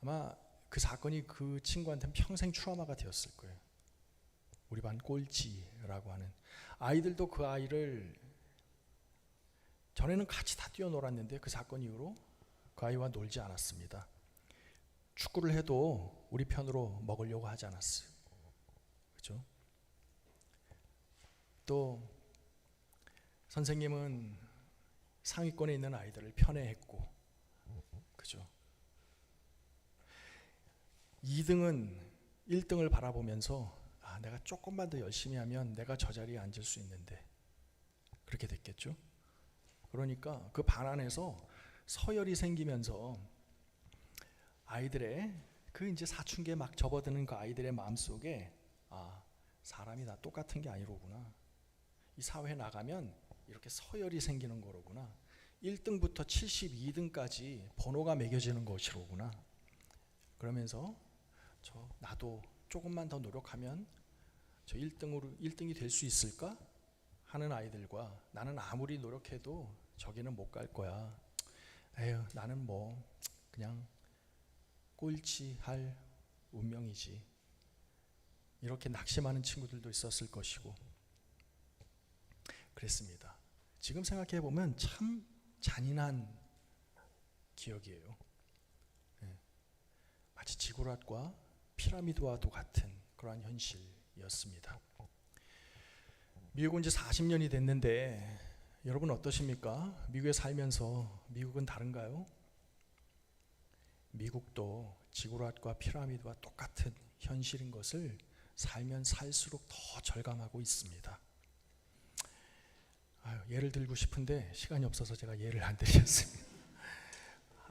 아마 그 사건이 그 친구한테는 평생 트라우마가 되었을 거예요. 우리 반 꼴찌라고 하는. 아이들도 그 아이를, 전에는 같이 다 뛰어놀았는데 그 사건 이후로 그 아이와 놀지 않았습니다. 축구를 해도 우리 편으로 먹으려고 하지 않았어요. 그렇죠? 또 선생님은 상위권에 있는 아이들을 편애했고, 그죠? 2등은 1등을 바라보면서 내가 조금만 더 열심히 하면 내가 저 자리에 앉을 수 있는데, 그렇게 됐겠죠? 그러니까 그 반 안에서 서열이 생기면서 아이들의 그 이제 사춘기에 막 접어드는 그 아이들의 마음속에 사람이 다 똑같은 게 아니로구나, 이 사회에 나가면 이렇게 서열이 생기는 거로구나, 1등부터 72등까지 번호가 매겨지는 것이로구나, 그러면서 나도 조금만 더 노력하면 저 1등이 될 수 있을까 하는 아이들과, 나는 아무리 노력해도 저기는 못 갈 거야, 에휴 나는 뭐 그냥 꼴찌할 운명이지, 이렇게 낙심하는 친구들도 있었을 것이고 그랬습니다. 지금 생각해 보면 참 잔인한 기억이에요. 마치 지구рат과 피라미드와도 같은 그러한 현실이었습니다. 미국은 이제 40년이 됐는데 여러분 어떠십니까? 미국에 살면서 미국은 다른가요? 미국도 지구рат과 피라미드와 똑같은 현실인 것을 살면 살수록 더 절감하고 있습니다. 예를 들고 싶은데 시간이 없어서 제가 예를 안 드렸습니다.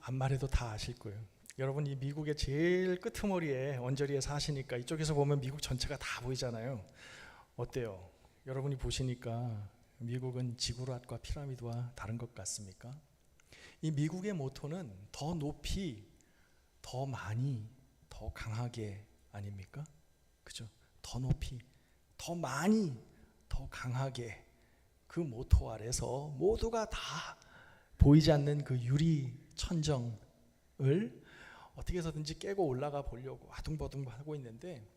안 말해도 다 아실 거예요. 여러분 이 미국의 제일 끄트머리에 언저리에 사시니까 이쪽에서 보면 미국 전체가 다 보이잖아요. 어때요? 여러분이 보시니까 미국은 지구рат과 피라미드와 다른 것 같습니까? 이 미국의 모토는 더 높이, 더 많이, 더 강하게 아닙니까? 그죠? 더 높이, 더 많이, 더 강하게, 그 모토 아래서 모두가 다 보이지 않는 그 유리 천정을 어떻게 해서든지 깨고 올라가 보려고 아둥바둥 하고 있는데,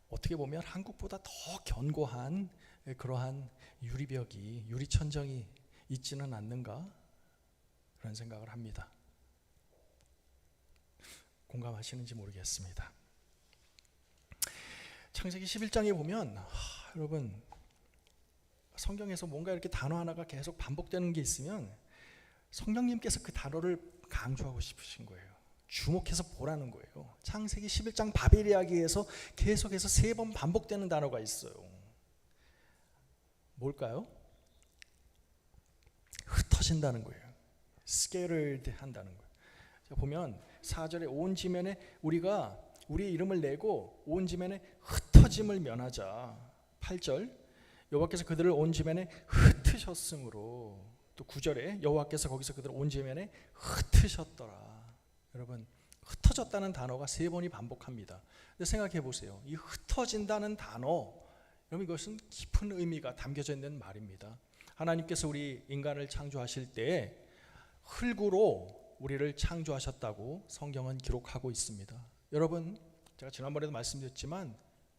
어떻게 보면 한국보다 더 견고한 그러한 유리벽이, 유리천정이 있지는 않는가, 그런 생각을 합니다. 공감하시는지 모르겠습니다. 창세기 11장에 보면 여러분 성경에서 뭔가 이렇게 단어 하나가 계속 반복되는 게 있으면 성령님께서 그 단어를 강조하고 싶으신 거예요. 주목해서 보라는 거예요. 창세기 11장 바벨 이야기에서 계속해서 3번 반복되는 단어가 있어요. 뭘까요? 흩어진다는 거예요. scattered 한다는 거예요. 자, 보면 4절에 온 지면에 우리가 우리의 이름을 내고 온 지면에 흩어짐을 면하자. 8절 여호와께서 그들을 온 지면에 흩으셨으므로. 또 9절에 여호와께서 거기서 그들을 온 지면에 흩으셨더라. 여러분 흩어졌다는 단어가 3번이 반복합니다. 근데 생각해 보세요. 이 흩어진다는 단어, 여러분 이것은 깊은 의미가 담겨져 있는 말입니다. 하나님께서 우리 인간을 창조하실 때 흙으로 우리를 창조하셨다고 성경은 기록하고 있습니다. 여러분 제가 지난번에도 말씀드렸지만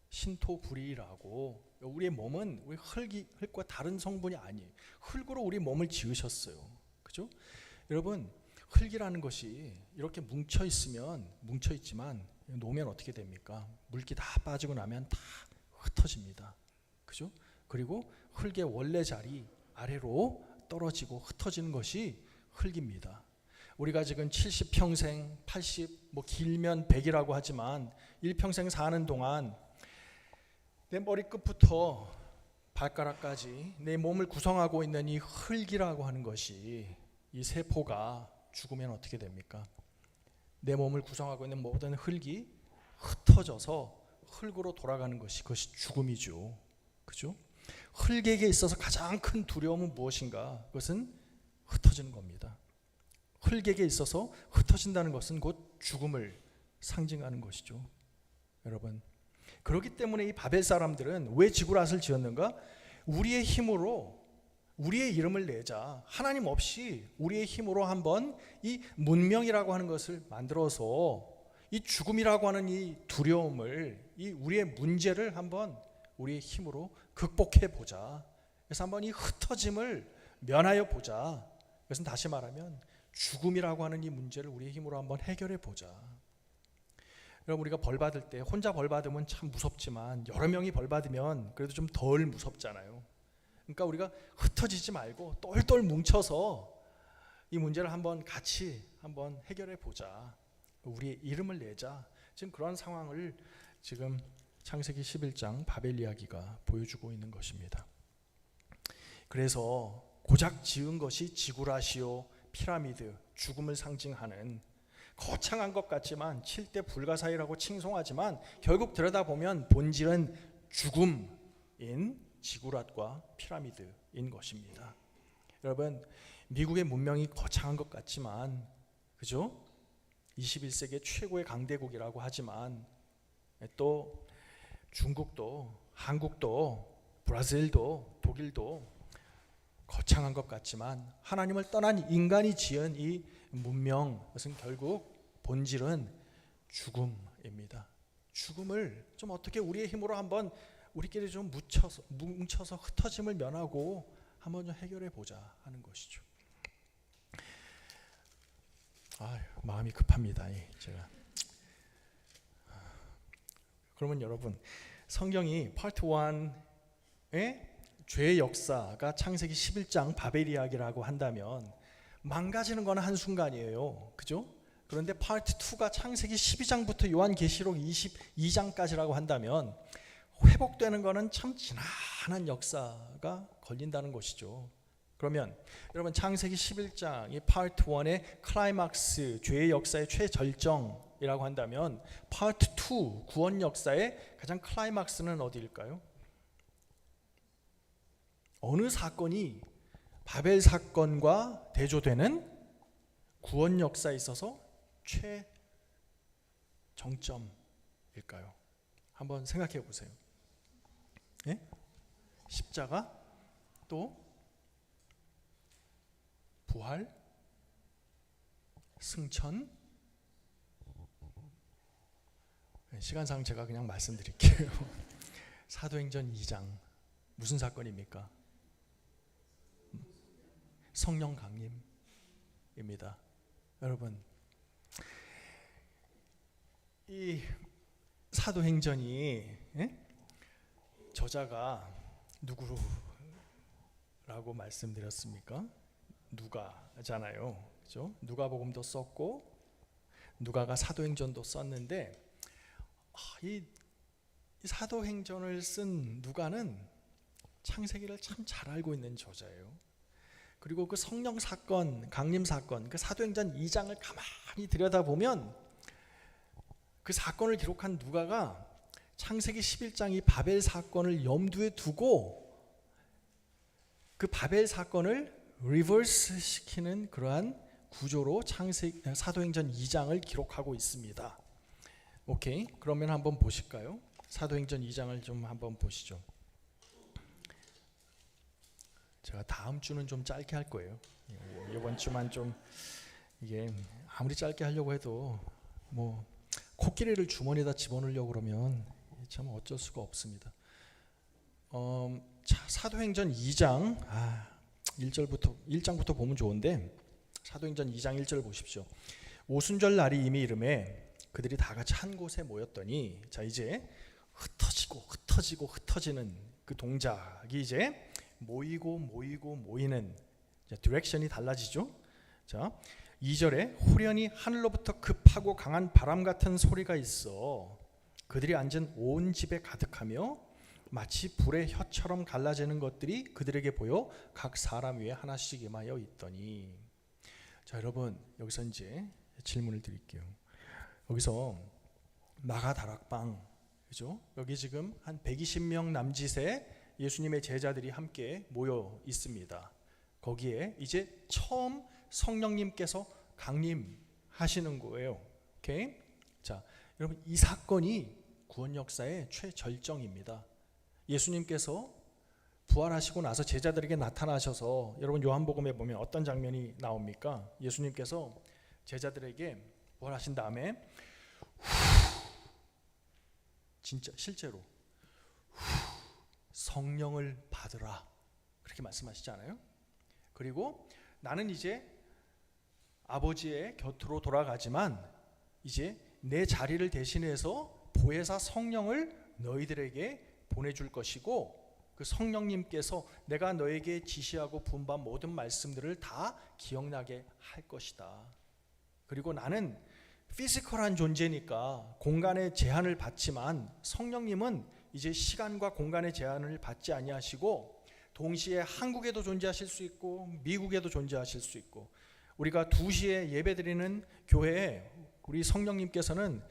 신토불이라고, 우리의 몸은 우리 흙과 다른 성분이 아니에요. 흙으로 우리 몸을 지으셨어요. 그죠? 여러분 흙이라는 것이 이렇게 뭉쳐 있지만 놓으면 어떻게 됩니까? 물기 다 빠지고 나면 다 흩어집니다. 그죠? 그리고 흙의 원래 자리 아래로 떨어지고 흩어지는 것이 흙입니다. 우리가 지금 70평생, 80, 뭐 길면 100이라고 하지만 일평생 사는 동안 내 머리끝부터 발가락까지 내 몸을 구성하고 있는 이 흙이라고 하는 것이, 이 세포가 죽으면 어떻게 됩니까? 내 몸을 구성하고 있는 모든 흙이 흩어져서 흙으로 돌아가는 것이, 그것이 죽음이죠. 그죠? 흙에게 있어서 가장 큰 두려움은 무엇인가? 그것은 흩어지는 겁니다. 흙에게 있어서 흩어진다는 것은 곧 죽음을 상징하는 것이죠. 여러분, 그렇기 때문에 이 바벨 사람들은 왜 지구랏을 지었는가? 우리의 힘으로 우리의 이름을 내자. 하나님 없이 우리의 힘으로 한번 이 문명이라고 하는 것을 만들어서 이 죽음이라고 하는 이 두려움을, 이 우리의 문제를 한번 우리의 힘으로 극복해 보자. 그래서 한번 이 흩어짐을 면하여 보자. 그것은 다시 말하면 죽음이라고 하는 이 문제를 우리의 힘으로 한번 해결해 보자. 여러분, 우리가 벌 받을 때 혼자 벌 받으면 참 무섭지만 여러 명이 벌 받으면 그래도 좀 덜 무섭잖아요. 그러니까 우리가 흩어지지 말고 똘똘 뭉쳐서 이 문제를 한번 같이 한번 해결해 보자. 우리의 이름을 내자. 지금 그런 상황을 지금 창세기 11장 바벨 이야기가 보여주고 있는 것입니다. 그래서 고작 지은 것이 지구라시오, 피라미드, 죽음을 상징하는 거창한 것 같지만 7대 불가사의라고 칭송하지만 결국 들여다보면 본질은 죽음인 지구랏과 피라미드인 것입니다. 여러분, 미국의 문명이 거창한 것 같지만, 그죠? 21세기의 최고의 강대국이라고 하지만 또 중국도, 한국도, 브라질도, 독일도 거창한 것 같지만 하나님을 떠난 인간이 지은 이 문명, 그것은 결국 본질은 죽음입니다. 죽음을 좀 어떻게 우리의 힘으로 한번 우리끼리 좀 뭉쳐서 흩어짐을 면하고 한번 좀 해결해 보자 하는 것이죠. 마음이 급합니다. 제가. 그러면 여러분, 성경이 파트 1의 죄의 역사가 창세기 11장 바벨 이야기라고 한다면 망가지는 건 한순간이에요. 그죠? 그런데 파트 2가 창세기 12장부터 요한계시록 22장까지라고 한다면 회복되는 거는 참 지난한 역사가 걸린다는 것이죠. 그러면 여러분, 창세기 11장이 파트 1의 클라이막스, 죄의 역사의 최절정이라고 한다면 파트 2, 구원 역사의 가장 클라이막스는 어디일까요? 어느 사건이 바벨 사건과 대조되는 구원 역사에 있어서 최정점일까요? 한번 생각해 보세요. 예? 십자가, 또 부활, 승천. 시간상 제가 그냥 말씀드릴게요. 사도행전 2장 무슨 사건입니까? 성령 강림입니다. 여러분, 이 사도행전이 저자가 누구라고 말씀드렸습니까? 누가잖아요. 그죠? 누가복음도 썼고 누가가 사도행전도 썼는데 이 사도행전을 쓴 누가는 창세기를 참 잘 알고 있는 저자예요. 그리고 그 성령 사건, 강림 사건, 그 사도행전 2장을 가만히 들여다보면 그 사건을 기록한 누가가 창세기 11장 이 바벨 사건을 염두에 두고 그 바벨 사건을 리버스 시키는 그러한 구조로 사도행전 2장을 기록하고 있습니다. 오케이, 그러면 한번 보실까요? 사도행전 2장을 좀 한번 보시죠. 제가 다음 주는 좀 짧게 할 거예요. 이번 주만 좀, 이게 아무리 짧게 하려고 해도 뭐 코끼리를 주머니에다 집어넣으려고 그러면 참 어쩔 수가 없습니다. 사도행전 2장 1장부터 보면 좋은데 사도행전 2장 1절 보십시오. 오순절 날이 이미 이르매 그들이 다 같이 한 곳에 모였더니 자 이제 흩어지는 그 동작이 이제 모이는 디렉션이 달라지죠. 자 2절에 호련히 하늘로부터 급하고 강한 바람 같은 소리가 있어 그들이 앉은 온 집에 가득하며 마치 불의 혀처럼 갈라지는 것들이 그들에게 보여 각 사람 위에 하나씩 임하여 있더니. 자 여러분 여기서 이제 질문을 드릴게요. 여기서 마가다락방 그죠? 여기 지금 한 120명 남짓의 예수님의 제자들이 함께 모여 있습니다. 거기에 이제 처음 성령님께서 강림하시는 거예요. 오케이? 자, 여러분 이 사건이 구원 역사의 최절정입니다. 예수님께서 부활하시고 나서 제자들에게 나타나셔서 여러분 요한복음에 보면 어떤 장면이 나옵니까? 예수님께서 제자들에게 부활하신 다음에 진짜 실제로 성령을 받으라 그렇게 말씀하시지 않아요? 그리고 나는 이제 아버지의 곁으로 돌아가지만 이제 내 자리를 대신해서 보혜사 성령을 너희들에게 보내줄 것이고 그 성령님께서 내가 너에게 지시하고 분반 모든 말씀들을 다 기억나게 할 것이다. 그리고 나는 피지컬한 존재니까 공간의 제한을 받지만 성령님은 이제 시간과 공간의 제한을 받지 아니하시고 동시에 한국에도 존재하실 수 있고 미국에도 존재하실 수 있고 우리가 2시에 예배드리는 교회에 우리 성령님께서는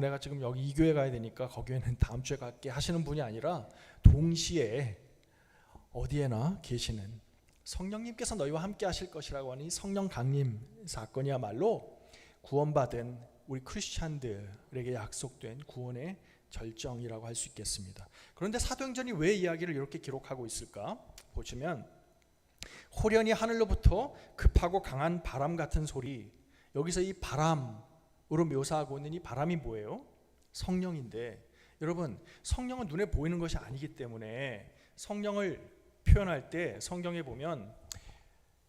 내가 지금 여기 이 교회 가야 되니까 거기에는 다음 주에 갈게 하시는 분이 아니라 동시에 어디에나 계시는 성령님께서 너희와 함께 하실 것이라고 하니 성령 강림 사건이야말로 구원받은 우리 크리스찬들에게 약속된 구원의 절정이라고 할 수 있겠습니다. 그런데 사도행전이 왜 이야기를 이렇게 기록하고 있을까? 보시면 호련히 하늘로부터 급하고 강한 바람 같은 소리, 여기서 이 바람으로 묘사하고 있는 이 바람이 뭐예요? 성령인데 여러분 성령은 눈에 보이는 것이 아니기 때문에 성령을 표현할 때 성경에 보면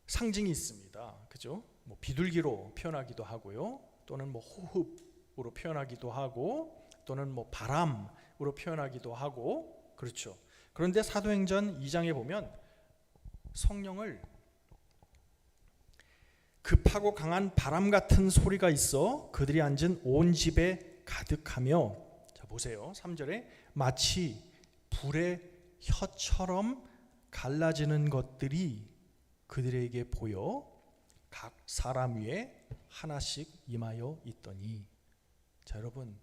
상징이 있습니다. 그죠? 뭐 비둘기로 표현하기도 하고요. 또는 뭐 호흡으로 표현하기도 하고 또는 뭐 바람으로 표현하기도 하고 그렇죠. 그런데 사도행전 2장에 보면 성령을 급하고 강한 바람 같은 소리가 있어 그들이 앉은 온 집에 가득하며 자 보세요. 3절에 마치 불의 혀처럼 갈라지는 것들이 그들에게 보여 각 사람 위에 하나씩 임하여 있더니. 자 여러분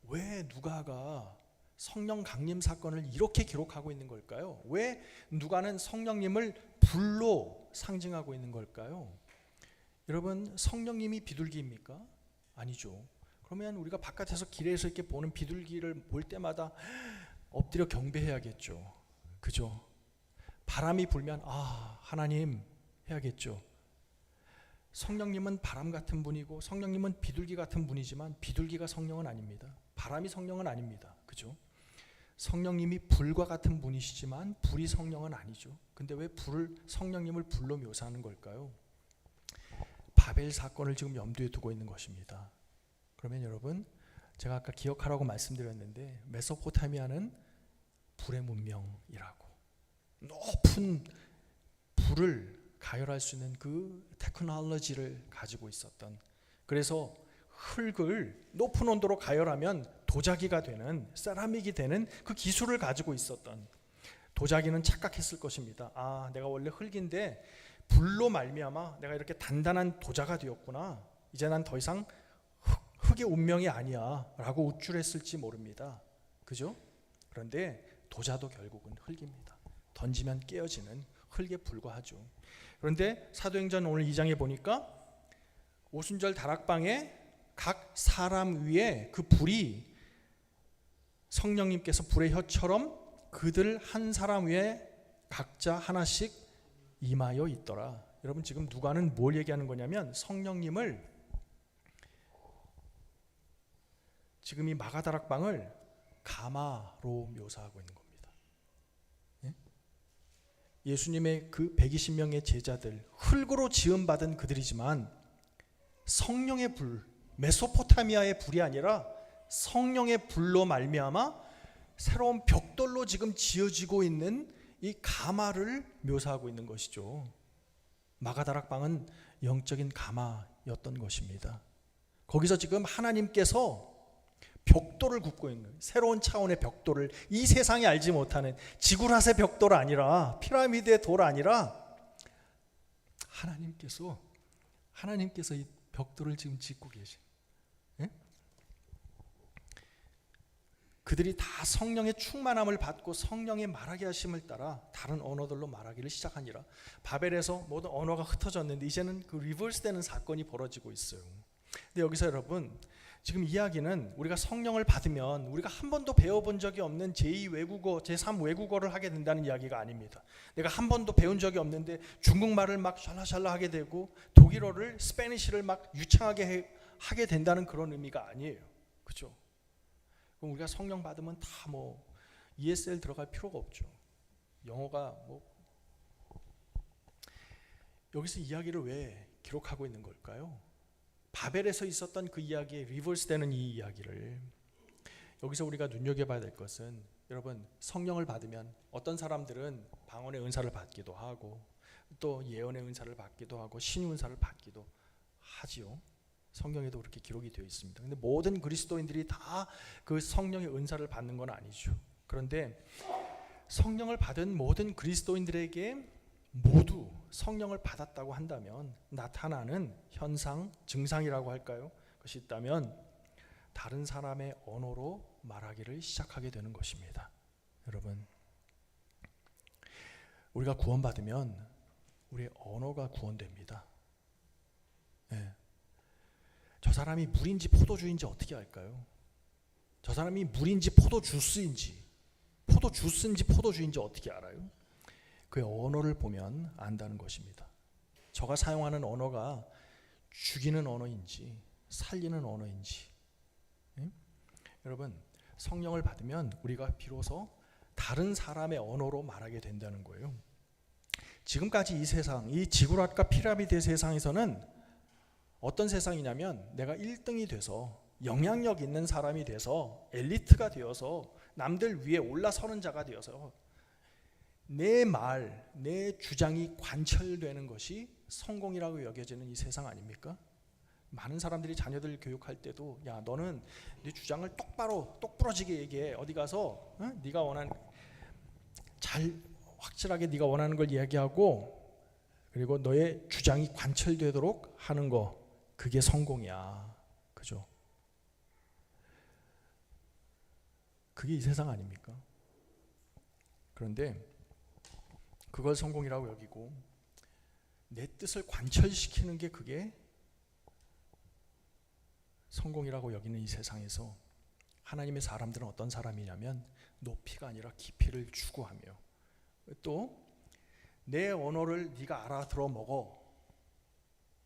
왜 누가가 성령 강림 사건을 이렇게 기록하고 있는 걸까요? 왜 누가는 성령님을 불로 상징하고 있는 걸까요? 여러분 성령님이 비둘기입니까? 아니죠. 그러면 우리가 바깥에서 길에서 이렇게 보는 비둘기를 볼 때마다 엎드려 경배해야겠죠. 그죠? 바람이 불면 하나님 해야겠죠. 성령님은 바람 같은 분이고 성령님은 비둘기 같은 분이지만 비둘기가 성령은 아닙니다. 바람이 성령은 아닙니다. 그죠? 성령님이 불과 같은 분이시지만 불이 성령은 아니죠. 근데 왜 성령님을 불로 묘사하는 걸까요? 바벨 사건을 지금 염두에 두고 있는 것입니다. 그러면 여러분 제가 아까 기억하라고 말씀드렸는데 메소포타미아는 불의 문명이라고 높은 불을 가열할 수 있는 그 테크놀로지를 가지고 있었던, 그래서 흙을 높은 온도로 가열하면 도자기가 되는, 세라믹이 되는 그 기술을 가지고 있었던, 도자기는 착각했을 것입니다. 내가 원래 흙인데 불로 말미암아 내가 이렇게 단단한 도자가 되었구나, 이제 난 더 이상 흙의 운명이 아니야 라고 우쭐했을지 모릅니다. 그죠? 그런데 도자도 결국은 흙입니다. 던지면 깨어지는 흙에 불과하죠. 그런데 사도행전 오늘 2장에 보니까 오순절 다락방에 각 사람 위에 그 불이, 성령님께서 불의 혀처럼 그들 한 사람 위에 각자 하나씩 임하여 있더라. 여러분 지금 누가는 뭘 얘기하는 거냐면 성령님을, 지금 이 마가다락방을 가마로 묘사하고 있는 겁니다. 예수님의 그 120명의 제자들, 흙으로 지음받은 그들이지만 성령의 불, 메소포타미아의 불이 아니라 성령의 불로 말미암아 새로운 벽돌로 지금 지어지고 있는 이 가마를 묘사하고 있는 것이죠. 마가다락방은 영적인 가마였던 것입니다. 거기서 지금 하나님께서 벽돌을 굽고 있는, 새로운 차원의 벽돌을, 이 세상이 알지 못하는 지구라세 벽돌 아니라, 피라미드의 돌 아니라 하나님께서 이 벽돌을 지금 짓고 계신, 그들이 다 성령의 충만함을 받고 성령의 말하게 하심을 따라 다른 언어들로 말하기를 시작하니라. 바벨에서 모든 언어가 흩어졌는데 이제는 그 리버스되는 사건이 벌어지고 있어요. 근데 여기서 여러분, 지금 이야기는 우리가 성령을 받으면 우리가 한 번도 배워본 적이 없는 제2 외국어, 제3 외국어를 하게 된다는 이야기가 아닙니다. 내가 한 번도 배운 적이 없는데 중국말을 막 샬라샬라 하게 되고 독일어를, 스페니쉬를 막 유창하게 하게 된다는 그런 의미가 아니에요. 그렇죠? 그럼 우리가 성령 받으면 다 뭐 ESL 들어갈 필요가 없죠. 영어가 뭐. 여기서 이야기를 왜 기록하고 있는 걸까요? 바벨에서 있었던 그 이야기에 리버스되는 이 이야기를 여기서 우리가 눈여겨봐야 될 것은, 여러분, 성령을 받으면 어떤 사람들은 방언의 은사를 받기도 하고 또 예언의 은사를 받기도 하고 신의 은사를 받기도 하지요. 성경에도 그렇게 기록이 되어 있습니다. 근데 모든 그리스도인들이 다 그 성령의 은사를 받는 건 아니죠. 그런데 성령을 받은 모든 그리스도인들에게 모두 성령을 받았다고 한다면 나타나는 현상, 증상이라고 할까요? 그것이 있다면 다른 사람의 언어로 말하기를 시작하게 되는 것입니다. 여러분, 우리가 구원받으면 우리의 언어가 구원됩니다. 네. 저 사람이 물인지 포도주인지 어떻게 알까요? 저 사람이 물인지 포도주스인지 포도주인지 어떻게 알아요? 그의 언어를 보면 안다는 것입니다. 저가 사용하는 언어가 죽이는 언어인지 살리는 언어인지. 여러분, 성령을 받으면 우리가 비로소 다른 사람의 언어로 말하게 된다는 거예요. 지금까지 이 세상, 이 지구рат과 피라미드의 세상에서는 어떤 세상이냐면 내가 1등이 돼서 영향력 있는 사람이 돼서 엘리트가 되어서 남들 위에 올라서는 자가 되어서 내 말, 내 주장이 관철되는 것이 성공이라고 여겨지는 이 세상 아닙니까? 많은 사람들이 자녀들 교육할 때도, 야, 너는 네 주장을 똑부러지게 얘기해. 어디 가서 네가 원하는, 확실하게 네가 원하는 걸 이야기하고, 그리고 너의 주장이 관철되도록 하는 거, 그게 성공이야. 그죠? 그게 이 세상 아닙니까? 그런데 그걸 성공이라고 여기고 내 뜻을 관철시키는 게 그게 성공이라고 여기는 이 세상에서 하나님의 사람들은 어떤 사람이냐면 높이가 아니라 깊이를 추구하며, 또 내 언어를 네가 알아들어 먹어,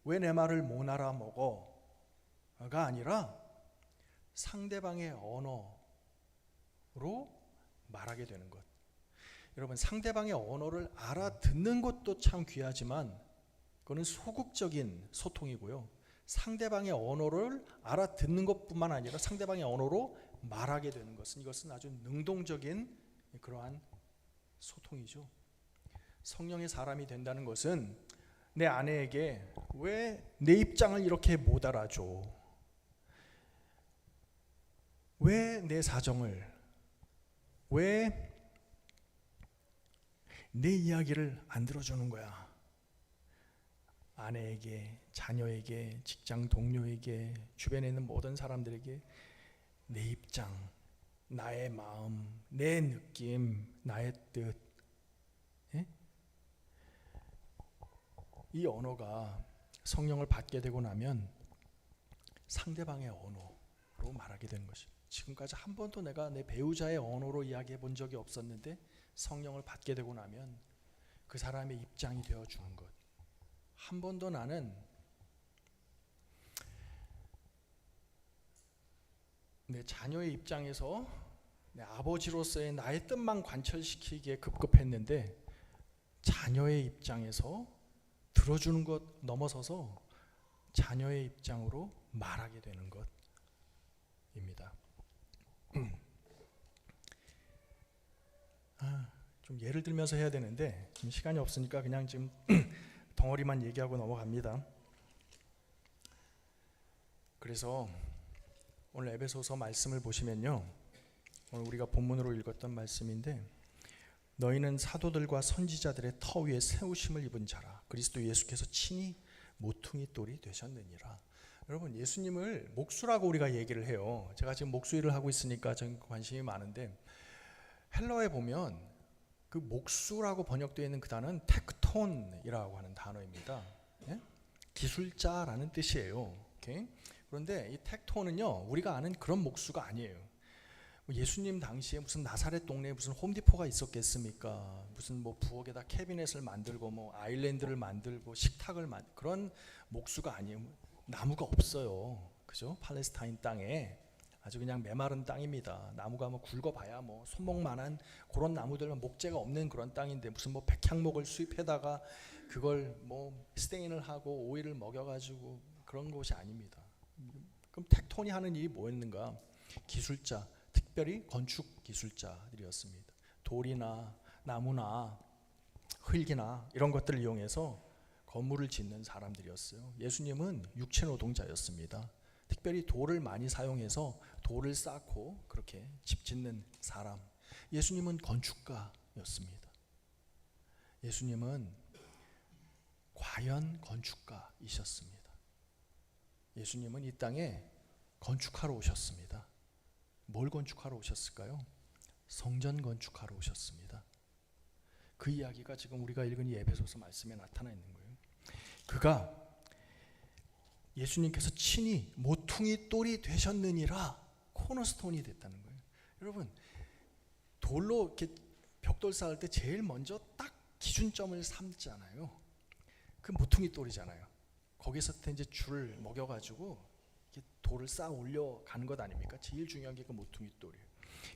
왜 내 말을 못 알아먹어가 아니라 상대방의 언어로 말하게 되는 것. 여러분, 상대방의 언어를 알아듣는 것도 참 귀하지만 그거는 소극적인 소통이고요. 상대방의 언어를 알아듣는 것뿐만 아니라 상대방의 언어로 말하게 되는 것은, 이것은 아주 능동적인 그러한 소통이죠. 성령의 사람이 된다는 것은 내 아내에게 왜 내 입장을 이렇게 못 알아줘? 왜 내 사정을, 왜 내 이야기를 안 들어주는 거야? 아내에게, 자녀에게, 직장 동료에게, 주변에 있는 모든 사람들에게 내 입장, 나의 마음, 내 느낌, 나의 뜻, 이 언어가 성령을 받게 되고 나면 상대방의 언어로 말하게 되는 것입니다. 지금까지 한 번도 내가 내 배우자의 언어로 이야기해 본 적이 없었는데 성령을 받게 되고 나면 그 사람의 입장이 되어주는 것. 한 번도 나는 내 자녀의 입장에서 내 아버지로서의 나의 뜻만 관철시키기에 급급했는데 자녀의 입장에서 들어주는 것 넘어서서 자녀의 입장으로 말하게 되는 것입니다. 좀 예를 들면서 해야 되는데 지금 시간이 없으니까 그냥 지금 덩어리만 얘기하고 넘어갑니다. 그래서 오늘 에베소서 말씀을 보시면요, 오늘 우리가 본문으로 읽었던 말씀인데, 너희는 사도들과 선지자들의 터 위에 세우심을 입은 자라. 그리스도 예수께서 친히 모퉁이 돌이 되셨느니라. 여러분, 예수님을 목수라고 우리가 얘기를 해요. 제가 지금 목수 일을 하고 있으니까 전 관심이 많은데, 헬러에 보면 그 목수라고 번역되어 있는 그 단어는 텍톤이라고 하는 단어입니다. 예? 기술자라는 뜻이에요. 오케이? 그런데 이 텍톤은요, 우리가 아는 그런 목수가 아니에요. 예수님 당시에 무슨 나사렛 동네에 무슨 홈디포가 있었겠습니까? 무슨 뭐 부엌에다 캐비넷을 만들고 뭐 아일랜드를 만들고 식탁을 그런 목수가 아니에요. 나무가 없어요. 그죠? 팔레스타인 땅에 아주 그냥 메마른 땅입니다. 나무가 뭐 굵어봐야 뭐 손목만한 그런 나무들은 목재가 없는 그런 땅인데, 무슨 뭐 백향목을 수입해다가 그걸 뭐 스테인을 하고 오일을 먹여가지고 그런 것이 아닙니다. 그럼 텍톤이 하는 일이 뭐였는가? 기술자, 특별히 건축 기술자들이었습니다. 돌이나 나무나 흙이나 이런 것들을 이용해서 건물을 짓는 사람들이었어요. 예수님은 육체 노동자였습니다. 특별히 돌을 많이 사용해서 돌을 쌓고 그렇게 집 짓는 사람. 예수님은 건축가였습니다. 예수님은 과연 건축가이셨습니다. 예수님은 이 땅에 건축하러 오셨습니다. 뭘 건축하러 오셨을까요? 성전 건축하러 오셨습니다. 그 이야기가 지금 우리가 읽은 이 에베소서 말씀에 나타나 있는 거예요. 그가 예수님께서 친히 모퉁이 돌이 되셨느니라, 코너스톤이 됐다는 거예요. 여러분, 돌로 이렇게 벽돌 쌓을 때 제일 먼저 딱 기준점을 삼잖아요. 그 모퉁이 돌이잖아요. 거기서부터 이제 줄을 먹여가지고 이렇게 돌을 쌓아 올려가는 것 아닙니까? 제일 중요한 게 그 모퉁이 돌이에요.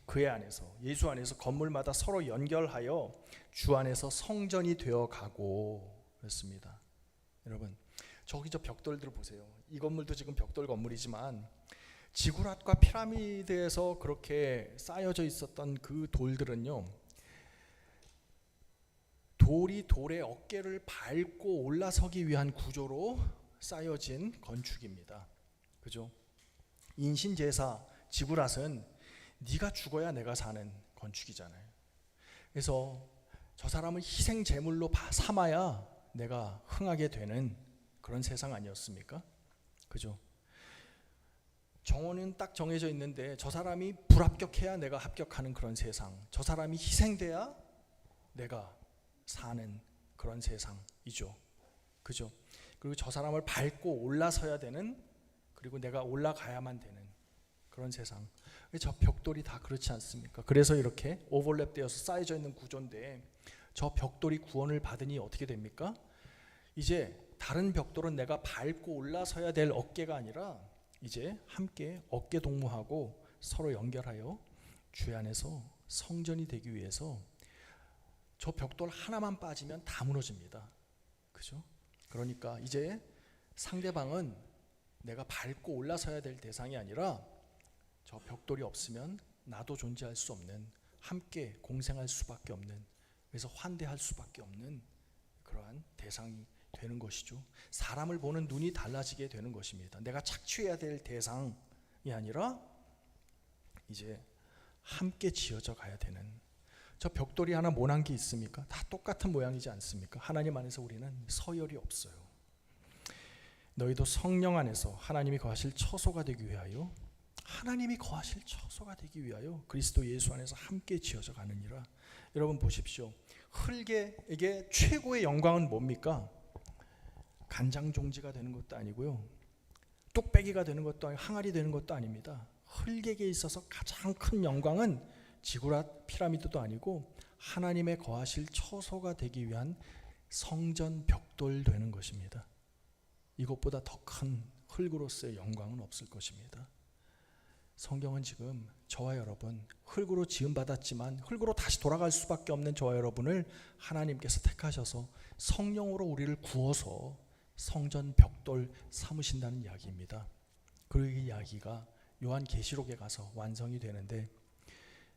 그의 안에서, 예수 안에서 건물마다 서로 연결하여 주 안에서 성전이 되어가고 그렇습니다. 여러분, 저기 저 벽돌들 보세요. 이 건물도 지금 벽돌 건물이지만 지구рат과 피라미드에서 그렇게 쌓여져 있었던 그 돌들은요, 돌이 돌의 어깨를 밟고 올라서기 위한 구조로 쌓여진 건축입니다. 그죠? 인신제사, 지구рат은 네가 죽어야 내가 사는 건축이잖아요. 그래서 저 사람을 희생 제물로 삼아야 내가 흥하게 되는 그런 세상 아니었습니까? 그죠? 정원은 딱 정해져 있는데 저 사람이 불합격해야 내가 합격하는 그런 세상, 저 사람이 희생돼야 내가 사는 그런 세상이죠. 그죠? 그리고 저 사람을 밟고 올라서야 되는, 그리고 내가 올라가야만 되는 그런 세상. 저 벽돌이 다 그렇지 않습니까? 그래서 이렇게 오버랩되어서 쌓여져 있는 구조인데, 저 벽돌이 구원을 받으니 어떻게 됩니까? 이제 다른 벽돌은 내가 밟고 올라서야 될 어깨가 아니라 이제 함께 어깨 동무하고 서로 연결하여 주 안에서 성전이 되기 위해서 저 벽돌 하나만 빠지면 다 무너집니다. 그죠? 그러니까 이제 상대방은 내가 밟고 올라서야 될 대상이 아니라 저 벽돌이 없으면 나도 존재할 수 없는, 함께 공생할 수밖에 없는, 그래서 환대할 수밖에 없는 그러한 대상이 되는 것이죠. 사람을 보는 눈이 달라지게 되는 것입니다. 내가 착취해야 될 대상이 아니라 이제 함께 지어져 가야 되는. 저 벽돌이 하나 모난 게 있습니까? 다 똑같은 모양이지 않습니까? 하나님 안에서 우리는 서열이 없어요. 너희도 성령 안에서 하나님이 거하실 처소가 되기 위하여, 하나님이 거하실 처소가 되기 위하여 그리스도 예수 안에서 함께 지어져 가느니라. 여러분 보십시오. 흙에게 최고의 영광은 뭡니까? 간장종지가 되는 것도 아니고요, 뚝배기가 되는 것도 아니고 항아리 되는 것도 아닙니다. 흙에게 있어서 가장 큰 영광은 지구라 피라미드도 아니고 하나님의 거하실 처소가 되기 위한 성전 벽돌 되는 것입니다. 이것보다 더 큰 흙으로서의 영광은 없을 것입니다. 성경은 지금 저와 여러분, 흙으로 지음받았지만 흙으로 다시 돌아갈 수밖에 없는 저와 여러분을 하나님께서 택하셔서 성령으로 우리를 구워서 성전 벽돌 삼으신다는 이야기입니다. 그리고 이 이야기가 요한계시록에 가서 완성이 되는데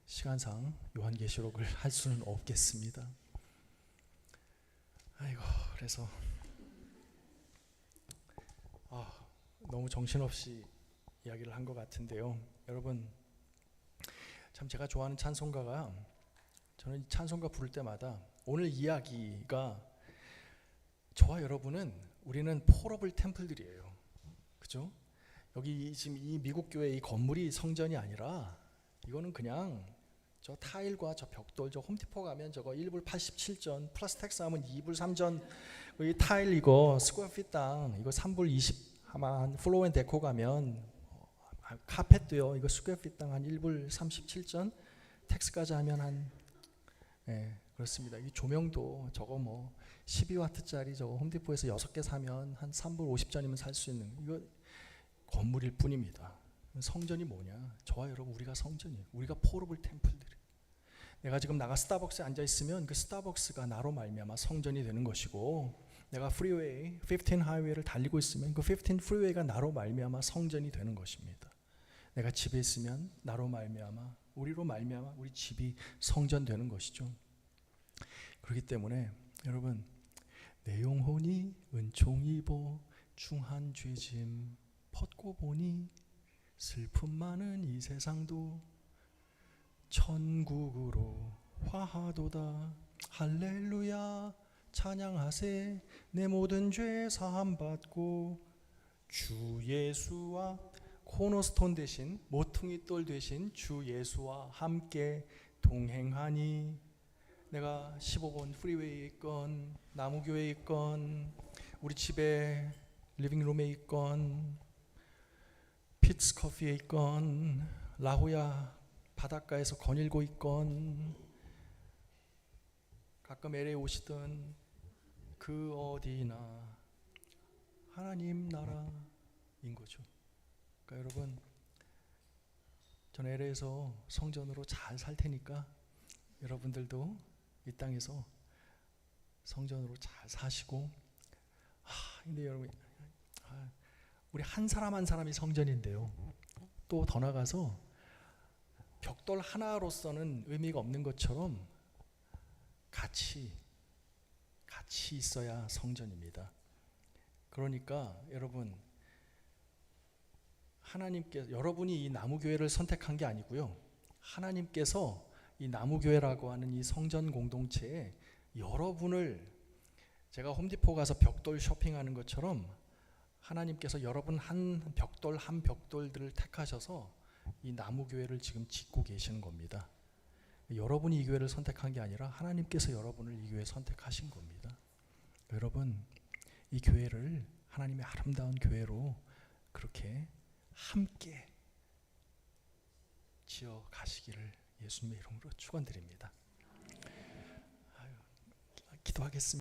시간상 요한계시록을 할 수는 없겠습니다. 아이고, 그래서 너무 정신없이 이야기를 한 것 같은데요. 여러분, 참 제가 좋아하는 찬송가가, 저는 찬송가 부를 때마다 오늘 이야기가 저와 여러분은 우리는 포러블 템플들이에요. 그죠? 여기 지금 이 미국 교회 이 건물이 성전이 아니라 이거는 그냥 저 타일과 저 벽돌, 저 홈디포 가면 저거 1불 87전 플러스 텍스 하면 2불 3전, 이 타일 이거 스퀘어핏당 이거 3불 20, 아마 플로우 앤 데코 가면 카펫도요 이거 스퀘어핏당 한 1불 37전, 텍스까지 하면 한 그렇습니다. 이 조명도 저거 뭐 12W짜리 저거 홈디포에서 6개 사면 한 3불 50전이면 살 수 있는 이거 건물일 뿐입니다. 성전이 뭐냐? 저와 여러분 우리가 성전이에요. 우리가 포러블 템플들이에요. 내가 지금 나가 스타벅스에 앉아 있으면 그 스타벅스가 나로 말미암아 성전이 되는 것이고, 내가 프리웨이 15 하이웨이를 달리고 있으면 그 15 프리웨이가 나로 말미암아 성전이 되는 것입니다. 내가 집에 있으면 나로 말미암아, 우리로 말미암아 우리 집이 성전 되는 것이죠. 그렇기 때문에 여러분, 내 영혼이 은총 입어 중한 죄짐 벗고 보니 슬픔 많은 이 세상도 천국으로 화하도다. 할렐루야 찬양하세. 내 모든 죄 사함 받고 주 예수와 코너스톤 대신 모퉁이 돌 대신 주 예수와 함께 동행하니, 내가 15번 프리웨이에 있건 나무교회에 있건 우리 집에 리빙룸에 있건 피츠 커피에 있건 라호야 바닷가에서 거닐고 있건 가끔 LA 오시던 그 어디나 하나님 나라인 거죠. 그러니까 여러분, 전 LA에서 성전으로 잘 살 테니까 여러분들도 이 땅에서 성전으로 잘 사시고, 근데 여러분, 우리 한 사람 한 사람이 성전인데요. 또 더 나가서 벽돌 하나로서는 의미가 없는 것처럼 같이 있어야 성전입니다. 그러니까 여러분, 하나님께서, 여러분이 이 나무교회를 선택한 게 아니고요, 하나님께서 이 나무교회라고 하는 이 성전 공동체에 여러분을, 제가 홈디포 가서 벽돌 쇼핑하는 것처럼 하나님께서 여러분 한 벽돌들을 택하셔서 이 나무교회를 지금 짓고 계시는 겁니다. 여러분이 이 교회를 선택한 게 아니라 하나님께서 여러분을 이 교회에 선택하신 겁니다. 여러분, 이 교회를 하나님의 아름다운 교회로 그렇게 함께 지어 가시기를 예수님의 이름으로 축원드립니다. 기도하겠습니다.